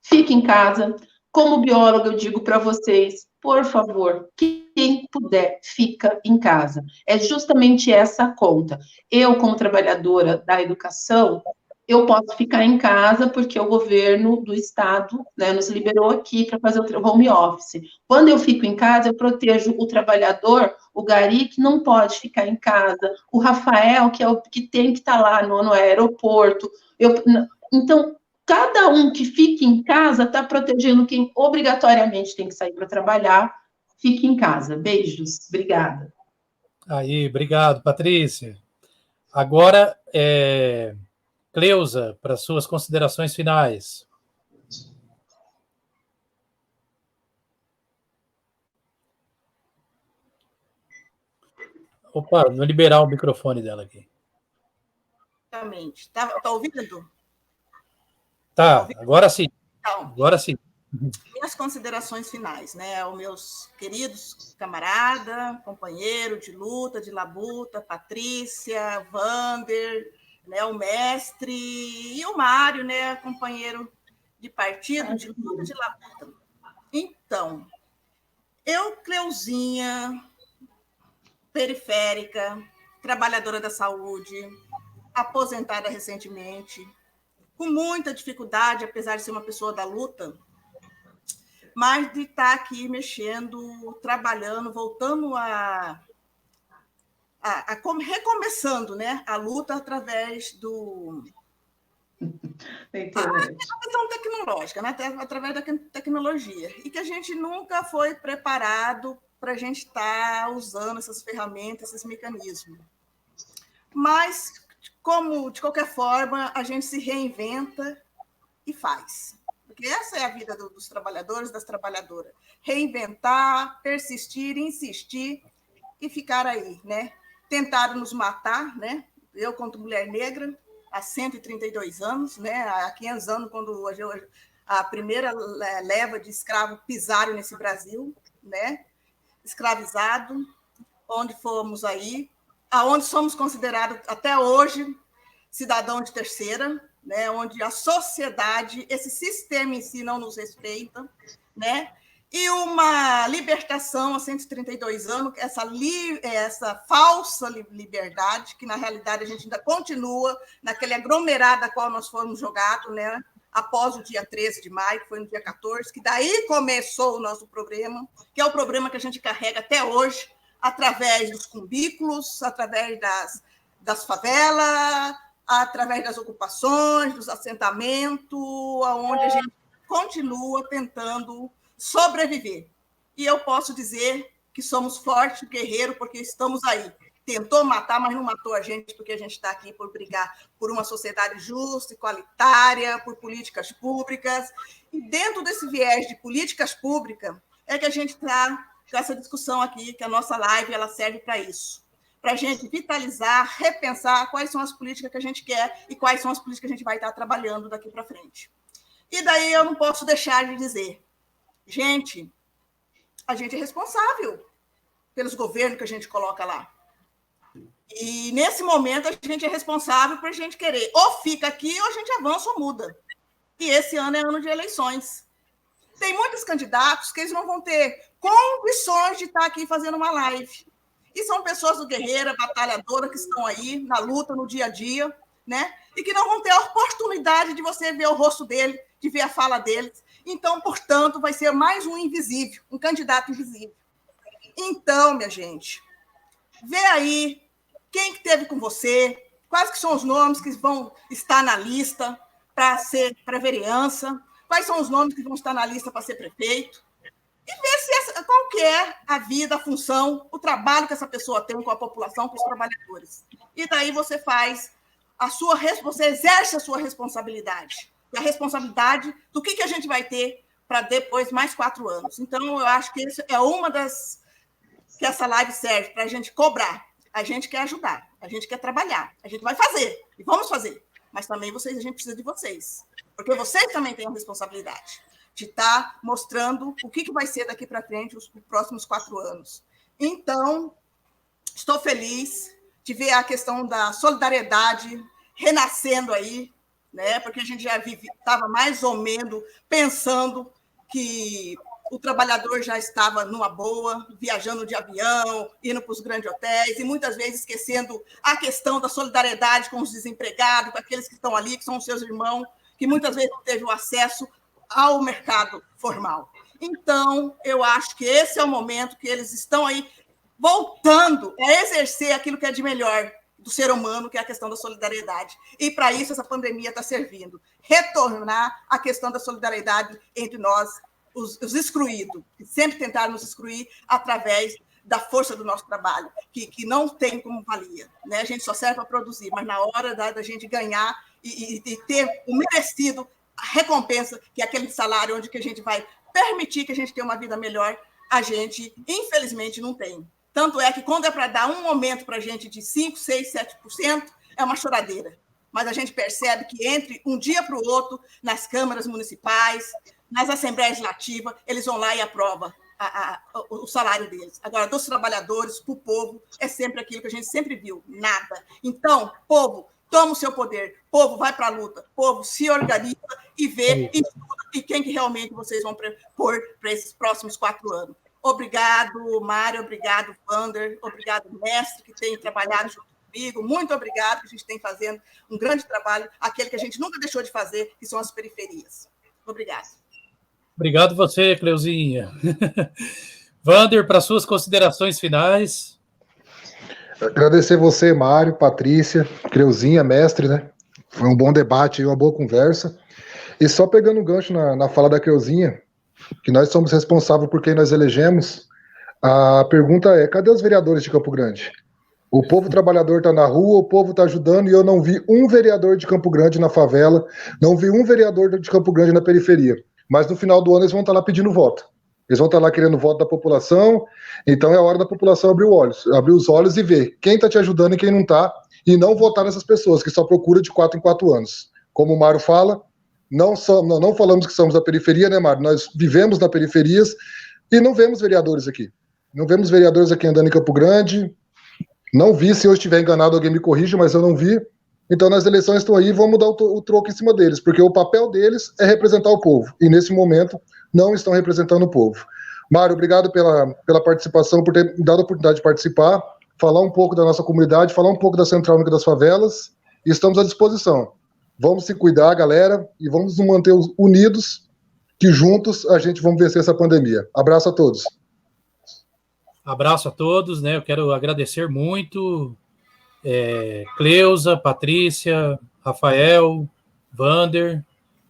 Fique em casa. Como bióloga, eu digo para vocês, por favor, quem puder, fica em casa. É justamente essa a conta. Eu, como trabalhadora da educação, eu posso ficar em casa porque o governo do estado, né, nos liberou aqui para fazer o home office. Quando eu fico em casa, eu protejo o trabalhador, o gari, que não pode ficar em casa, o Rafael, que é o que tem que estar lá no aeroporto. Então, cada um que fica em casa está protegendo quem obrigatoriamente tem que sair para trabalhar. Fique em casa. Beijos. Obrigada. Aí, obrigado, Patrícia. Agora, Cleusa, para suas considerações finais. Opa, vou liberar o microfone dela aqui. Exatamente. Tá ouvindo? Tá, agora sim. Então, agora sim. Minhas considerações finais, né? Os meus queridos camarada, companheiro de luta, de labuta, Patrícia, Vander, né, o mestre, e o Mário, né, companheiro de partido, de luta, de labuta. Então, eu, Cleuzinha, periférica, trabalhadora da saúde, aposentada recentemente, com muita dificuldade, apesar de ser uma pessoa da luta, mas de estar aqui mexendo, trabalhando, voltando recomeçando, né, a luta através a questão tecnológica, né, através da tecnologia, e que a gente nunca foi preparado para a gente estar usando essas ferramentas, esses mecanismos. Mas, como de qualquer forma, a gente se reinventa e faz. Porque essa é a vida dos trabalhadores, das trabalhadoras. Reinventar, persistir, insistir e ficar aí, né? Tentaram nos matar, né? Eu, quanto mulher negra, há 132 anos, né? Há 500 anos, quando a primeira leva de escravos pisaram nesse Brasil, né? escravizado, onde fomos aí, aonde somos considerados até hoje cidadão de terceira, né, onde a sociedade, esse sistema em si não nos respeita, né, e uma libertação há 132 anos, essa falsa liberdade, que na realidade a gente ainda continua naquele aglomerado a qual nós fomos jogados, né, após o dia 13 de maio, que foi no dia 14, que daí começou o nosso problema, que é o problema que a gente carrega até hoje, através dos cubículos, através das favelas, através das ocupações, dos assentamentos, onde a gente continua tentando sobreviver. E eu posso dizer que somos fortes, guerreiros, porque estamos aí. Tentou matar, mas não matou a gente, porque a gente está aqui por brigar por uma sociedade justa, igualitária, por políticas públicas. E dentro desse viés de políticas públicas é que a gente está com essa discussão aqui, que a nossa live ela serve para isso. Para a gente vitalizar, repensar quais são as políticas que a gente quer e quais são as políticas que a gente vai estar trabalhando daqui para frente. E daí eu não posso deixar de dizer, gente, a gente é responsável pelos governos que a gente coloca lá. E, nesse momento, a gente é responsável por a gente querer ou fica aqui ou a gente avança ou muda. E esse ano é ano de eleições. Tem muitos candidatos que eles não vão ter condições de estar aqui fazendo uma live. E são pessoas do guerreira, batalhadora, que estão aí na luta, no dia a dia, né? E que não vão ter a oportunidade de você ver o rosto dele, de ver a fala deles. Então, portanto, vai ser mais um invisível, um candidato invisível. Então, minha gente, vê aí quem que esteve com você, quais que são os nomes que vão estar na lista para vereança, quais são os nomes que vão estar na lista para ser prefeito, e ver qual que é a vida, a função, o trabalho que essa pessoa tem com a população, com os trabalhadores. E daí você você exerce a sua responsabilidade. E a responsabilidade do que a gente vai ter para depois mais 4 anos. Então, eu acho que isso é uma das que essa live serve para a gente cobrar. A gente quer ajudar, a gente quer trabalhar, a gente vai fazer, e vamos fazer. Mas também a gente precisa de vocês, porque vocês também têm a responsabilidade de estar mostrando o que vai ser daqui para frente os próximos 4 anos. Então, estou feliz de ver a questão da solidariedade renascendo aí, né? Porque a gente já estava mais ou menos pensando que o trabalhador já estava numa boa, viajando de avião, indo para os grandes hotéis, e muitas vezes esquecendo a questão da solidariedade com os desempregados, com aqueles que estão ali, que são os seus irmãos, que muitas vezes não teve o acesso ao mercado formal. Então, eu acho que esse é o momento que eles estão aí voltando a exercer aquilo que é de melhor do ser humano, que é a questão da solidariedade. E, para isso, essa pandemia está servindo. Retornar a questão da solidariedade entre nós, os excluídos, que sempre tentaram nos excluir através da força do nosso trabalho, que não tem como valia. Né? A gente só serve para produzir, mas na hora da gente ganhar e ter o merecido, a recompensa, que é aquele salário onde que a gente vai permitir que a gente tenha uma vida melhor, a gente, infelizmente, não tem. Tanto é que, quando é para dar um aumento para a gente de 5%, 6%, 7%, é uma choradeira. Mas a gente percebe que, entre um dia para o outro, nas câmaras municipais, nas assembleias legislativas, eles vão lá e aprovam o salário deles. Agora, dos trabalhadores, para o povo, é sempre aquilo que a gente sempre viu, nada. Então, povo, toma o seu poder, povo, vai para a luta, povo, se organiza e vê e estuda, e quem que realmente vocês vão pôr para esses próximos 4 anos. Obrigado, Mário, obrigado, Wander, obrigado, mestre, que tem trabalhado junto comigo, muito obrigado, que a gente tem fazendo um grande trabalho, aquele que a gente nunca deixou de fazer, que são as periferias. Obrigado. Obrigado você, Cleuzinha. Wander, para suas considerações finais. Agradecer você, Mário, Patrícia, Cleuzinha, mestre, né? Foi um bom debate, uma boa conversa. E só pegando um gancho na fala da Cleuzinha, que nós somos responsáveis por quem nós elegemos, a pergunta é, cadê os vereadores de Campo Grande? O povo trabalhador está na rua, o povo está ajudando, e eu não vi um vereador de Campo Grande na favela, não vi um vereador de Campo Grande na periferia. Mas no final do ano eles vão estar lá pedindo voto. Eles vão estar lá querendo voto da população, então é a hora da população abrir os olhos e ver quem está te ajudando e quem não está, e não votar nessas pessoas que só procuram de 4 em 4 anos. Como o Mário fala, não falamos que somos da periferia, né, Mário? Nós vivemos na periferias e não vemos vereadores aqui. Não vemos vereadores aqui andando em Campo Grande. Não vi, se eu estiver enganado, alguém me corrija, mas eu não vi. Então, nas eleições estão aí, vamos dar o troco em cima deles, porque o papel deles é representar o povo. E, nesse momento, não estão representando o povo. Mário, obrigado pela participação, por ter dado a oportunidade de participar, falar um pouco da nossa comunidade, falar um pouco da Central Única das Favelas, e estamos à disposição. Vamos se cuidar, galera, e vamos nos manter unidos, que juntos a gente vamos vencer essa pandemia. Abraço a todos. Abraço a todos, né? Eu quero agradecer muito Cleusa, Patrícia, Rafael, Vander.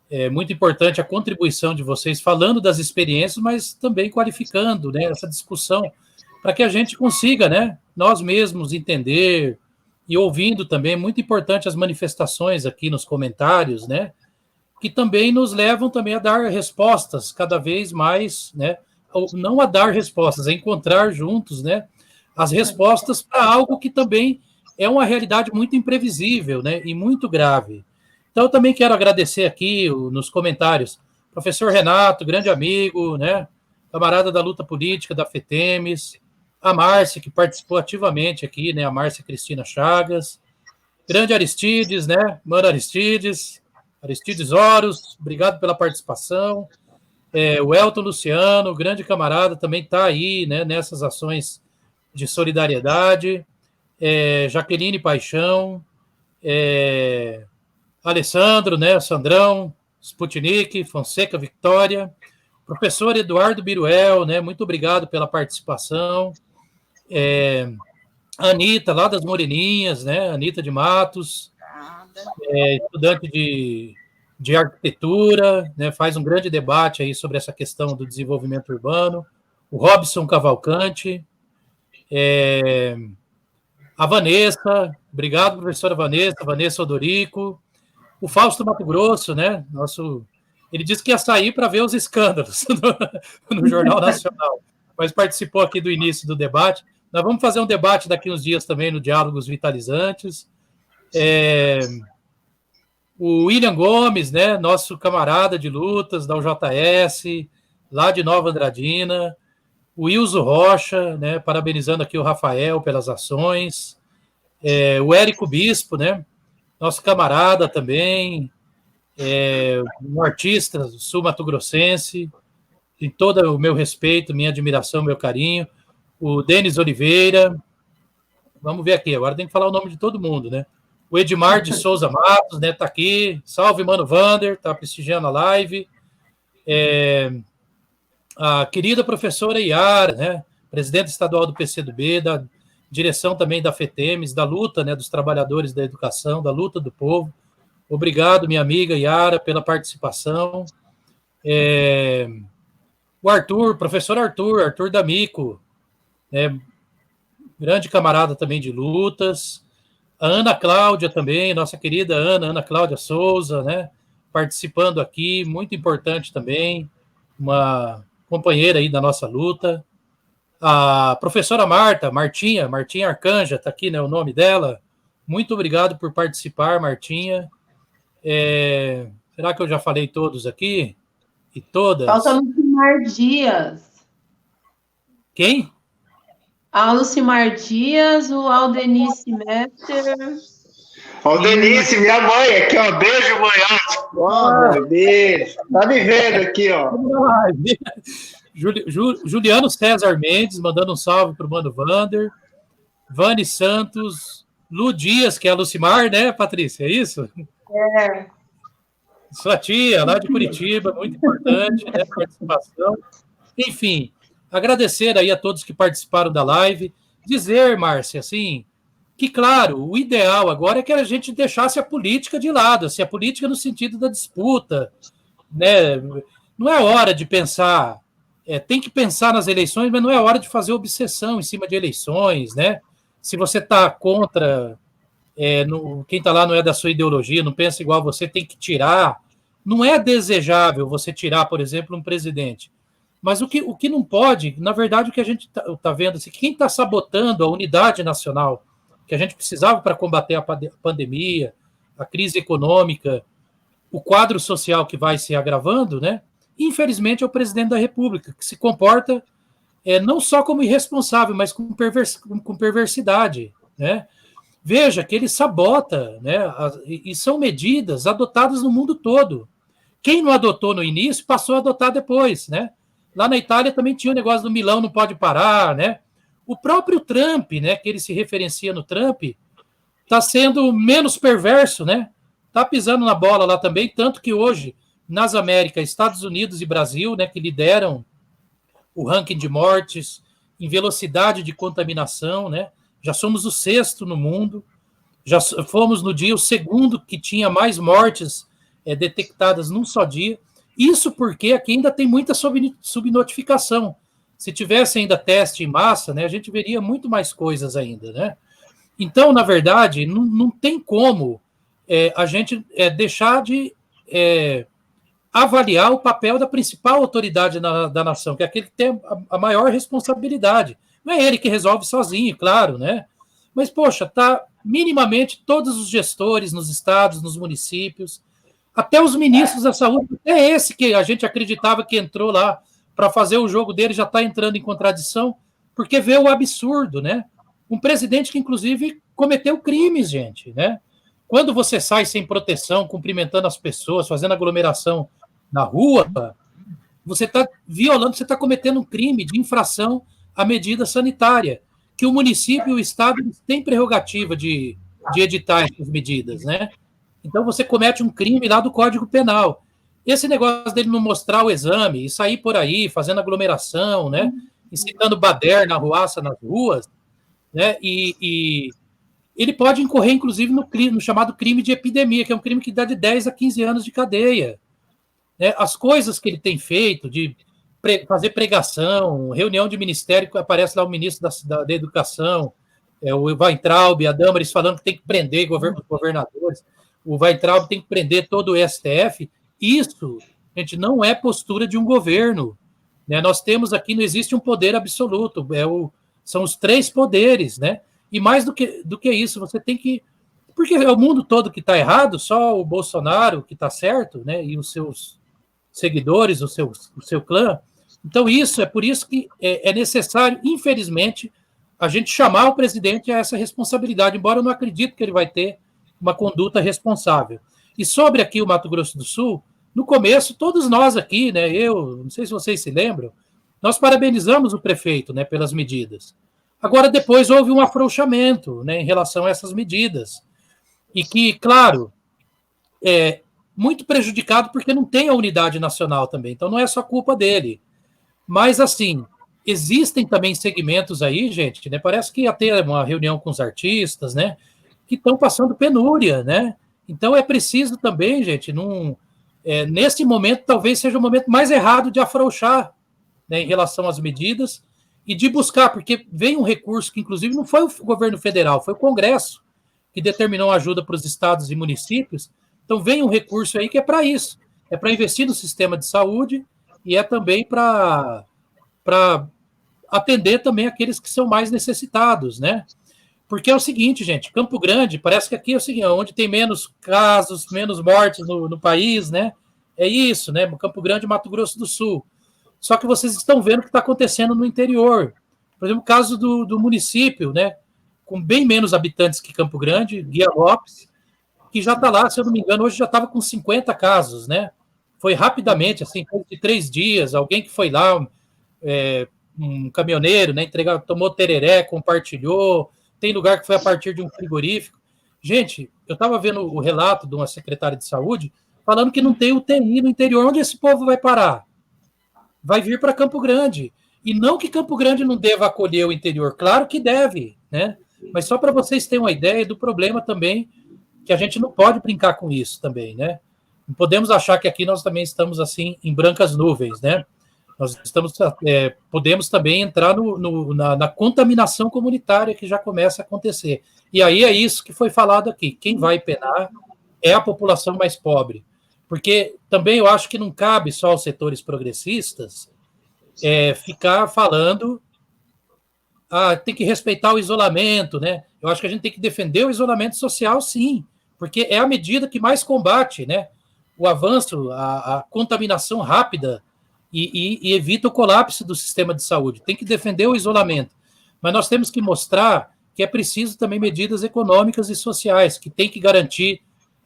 É muito importante a contribuição de vocês, falando das experiências, mas também qualificando, né, essa discussão, para que a gente consiga, né, nós mesmos entender e ouvindo também. É muito importante as manifestações aqui nos comentários, né, que também nos levam também a dar respostas cada vez mais, né, ou não a dar respostas, a encontrar juntos, né, as respostas para algo que também é uma realidade muito imprevisível, né, e muito grave. Então, eu também quero agradecer aqui nos comentários, professor Renato, grande amigo, né, camarada da luta política da FETEMES, a Márcia, que participou ativamente aqui, né, a Márcia Cristina Chagas, grande Aristides, né, mano Aristides Horus, obrigado pela participação, o Elton Luciano, grande camarada, também está aí, né, nessas ações de solidariedade, Jaqueline Paixão, Alessandro, né, Sandrão, Sputnik, Fonseca Victória, professor Eduardo Biruel, né, muito obrigado pela participação, Anitta, lá das Moreninhas, né, Anitta de Matos, estudante de arquitetura, né, faz um grande debate aí sobre essa questão do desenvolvimento urbano, o Robson Cavalcante, a Vanessa, obrigado, professora Vanessa Odorico, o Fausto Mato Grosso, né? Ele disse que ia sair para ver os escândalos no Jornal Nacional, mas participou aqui do início do debate. Nós vamos fazer um debate daqui uns dias também no Diálogos Vitalizantes. O William Gomes, né? Nosso camarada de lutas da UJS, lá de Nova Andradina. O Wilson Rocha, né? Parabenizando aqui o Rafael pelas ações. O Érico Bispo, né? Nosso camarada também, um artista sul-mato-grossense, tem todo o meu respeito, minha admiração, meu carinho, o Denis Oliveira, vamos ver aqui, agora tem que falar o nome de todo mundo, né? O Edmar de Souza Matos, né, tá aqui, salve, mano Vander, tá prestigiando a live, a querida professora Iara, né, presidente estadual do PCdoB, da direção também da FETEMES, da luta, né, dos trabalhadores da educação, da luta do povo. Obrigado, minha amiga Iara, pela participação. O Arthur, professor Arthur D'Amico, grande camarada também de lutas. A Ana Cláudia também, nossa querida Ana Cláudia Souza, né, participando aqui, muito importante também, uma companheira aí da nossa luta. A professora Martinha Arcanja, está aqui, né, o nome dela. Muito obrigado por participar, Martinha. Será que eu já falei todos aqui? E todas? Falta Lucimar Dias. Quem? A Lucimar Dias, o Aldenice Mester. Aldenice, minha mãe, aqui, ó. Beijo, mãe. Beijo. Tá me vendo aqui, ó. Juliano César Mendes, mandando um salve para o Mano Vander. Vani Santos. Lu Dias, que é a Lucimar, né, Patrícia? É isso? Sua tia, lá de Curitiba, muito importante, né, a participação. Enfim, agradecer aí a todos que participaram da live. Dizer, Márcia, assim, que, claro, o ideal agora é que a gente deixasse a política de lado, assim, a política no sentido da disputa, né? Não é hora de pensar... tem que pensar nas eleições, mas não é hora de fazer obsessão em cima de eleições, né? Se você está contra, quem está lá não é da sua ideologia, não pensa igual você, tem que tirar. Não é desejável você tirar, por exemplo, um presidente. Mas o que não pode, na verdade, o que a gente está vendo, assim, quem está sabotando a unidade nacional que a gente precisava para combater a pandemia, a crise econômica, o quadro social que vai se agravando, né? Infelizmente, é o presidente da República, que se comporta não só como irresponsável, mas com perversidade, né? Veja que ele sabota, né? E são medidas adotadas no mundo todo. Quem não adotou no início passou a adotar depois, né? Lá na Itália também tinha o negócio do Milão não pode parar, né? O próprio Trump, né? Que ele se referencia no Trump, está sendo menos perverso, né? Está pisando na bola lá também, tanto que hoje, nas Américas, Estados Unidos e Brasil, né? Que lideram o ranking de mortes, em velocidade de contaminação, né? Já somos o 6º no mundo, já fomos no dia o 2º que tinha mais mortes detectadas num só dia. Isso porque aqui ainda tem muita subnotificação. Se tivesse ainda teste em massa, né, a gente veria muito mais coisas ainda, né? Então, na verdade, não tem como a gente deixar de avaliar o papel da principal autoridade da nação, que é aquele que tem a maior responsabilidade. Não é ele que resolve sozinho, claro, né? Mas, poxa, tá minimamente todos os gestores nos estados, nos municípios, até os ministros da saúde, até esse que a gente acreditava que entrou lá para fazer o jogo dele já está entrando em contradição, porque vê o absurdo, né? Um presidente que, inclusive, cometeu crimes, gente, né? Quando você sai sem proteção, cumprimentando as pessoas, fazendo aglomeração na rua, você está violando, você está cometendo um crime de infração à medida sanitária, que o município e o Estado têm prerrogativa de editar essas medidas, né? Então você comete um crime lá do Código Penal. Esse negócio dele não mostrar o exame e sair por aí fazendo aglomeração, né? Incitando baderna, arruaça nas ruas, né? E ele pode incorrer, inclusive, no chamado crime de epidemia, que é um crime que dá de 10 a 15 anos de cadeia. Né? As coisas que ele tem feito de fazer pregação, reunião de ministério, que aparece lá o ministro da Educação, o Weintraub, a Damares falando que tem que prender governadores, o Weintraub tem que prender todo o STF. Isso, gente, não é postura de um governo. Né? Nós temos aqui, não existe um poder absoluto, são os 3 poderes, né? E mais do que isso, você tem que... Porque é o mundo todo que está errado, só o Bolsonaro que está certo, né? E os seus seguidores, o seu clã. Então, por isso que é necessário, infelizmente, a gente chamar o presidente a essa responsabilidade, embora eu não acredite que ele vai ter uma conduta responsável. E sobre aqui o Mato Grosso do Sul, no começo, todos nós aqui, né? Eu não sei se vocês se lembram, nós parabenizamos o prefeito, né, pelas medidas. Agora, depois houve um afrouxamento, né, em relação a essas medidas. E que, claro, é muito prejudicado porque não tem a unidade nacional também. Então, não é só culpa dele. Mas, assim, existem também segmentos aí, gente, né? Parece que ia ter uma reunião com os artistas, né? Que estão passando penúria, né? Então, é preciso também, gente, nesse momento, talvez seja o momento mais errado de afrouxar, né, em relação às medidas, e de buscar, porque vem um recurso que, inclusive, não foi o governo federal, foi o Congresso que determinou ajuda para os estados e municípios. Então, vem um recurso aí que é para isso, é para investir no sistema de saúde e é também para atender também aqueles que são mais necessitados, né? Porque é o seguinte, gente, Campo Grande, parece que aqui é o seguinte, onde tem menos casos, menos mortes no país, né? É isso, né? Campo Grande, Mato Grosso do Sul. Só que vocês estão vendo o que está acontecendo no interior. Por exemplo, o caso do município, né? Com bem menos habitantes que Campo Grande, Guia Lopes, que já está lá, se eu não me engano, hoje já estava com 50 casos, né? Foi rapidamente, assim, de 3 dias, alguém que foi lá, um caminhoneiro, né? Tomou tereré, compartilhou. Tem lugar que foi a partir de um frigorífico. Gente, eu estava vendo o relato de uma secretária de saúde falando que não tem UTI no interior. Onde esse povo vai parar? Vai vir para Campo Grande. E não que Campo Grande não deva acolher o interior. Claro que deve, né? Mas só para vocês terem uma ideia do problema também, que a gente não pode brincar com isso também, né? Não podemos achar que aqui nós também estamos, assim, em brancas nuvens, né? Nós podemos também entrar na contaminação comunitária que já começa a acontecer. E aí é isso que foi falado aqui. Quem vai penar é a população mais pobre. Porque também eu acho que não cabe só aos setores progressistas ficar falando tem que respeitar o isolamento, né? Eu acho que a gente tem que defender o isolamento social, sim, porque é a medida que mais combate, né, o avanço, a contaminação rápida e evita o colapso do sistema de saúde. Tem que defender o isolamento. Mas nós temos que mostrar que é preciso também medidas econômicas e sociais, que tem que garantir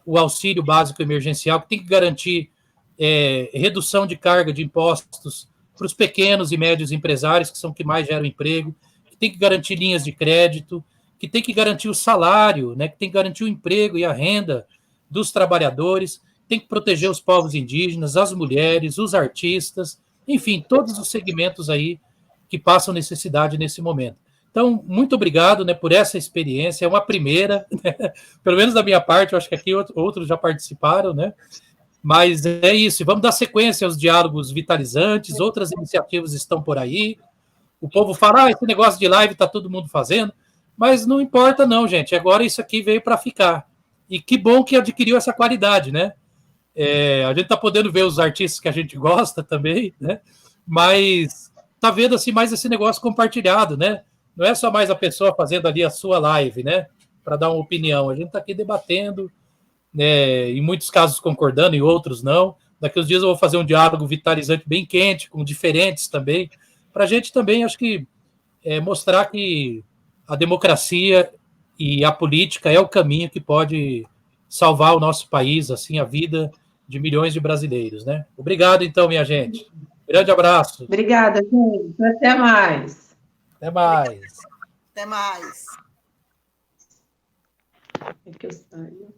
o auxílio básico emergencial, que tem que garantir redução de carga de impostos para os pequenos e médios empresários, que são que mais geram emprego, que tem que garantir linhas de crédito, que tem que garantir o salário, né, que tem que garantir o emprego e a renda dos trabalhadores, tem que proteger os povos indígenas, as mulheres, os artistas, enfim, todos os segmentos aí que passam necessidade nesse momento. Então, muito obrigado, né, por essa experiência, é uma primeira, né, pelo menos da minha parte, eu acho que aqui outros já participaram, né, mas é isso, vamos dar sequência aos diálogos vitalizantes, outras iniciativas estão por aí, o povo fala, esse negócio de live está todo mundo fazendo, mas não importa não, gente, agora isso aqui veio para ficar, e que bom que adquiriu essa qualidade, né, a gente está podendo ver os artistas que a gente gosta também, né, mas está vendo assim mais esse negócio compartilhado, né, não é só mais a pessoa fazendo ali a sua live, né, para dar uma opinião, a gente está aqui debatendo, né, em muitos casos concordando, em outros não. Daqui uns dias eu vou fazer um diálogo vitalizante bem quente, com diferentes também, para a gente também, acho que, mostrar que a democracia e a política é o caminho que pode salvar o nosso país, assim, a vida de milhões de brasileiros, né? Obrigado, então, minha gente. Grande abraço. Obrigada, gente. Até mais. Até mais. Até mais. É que eu saio.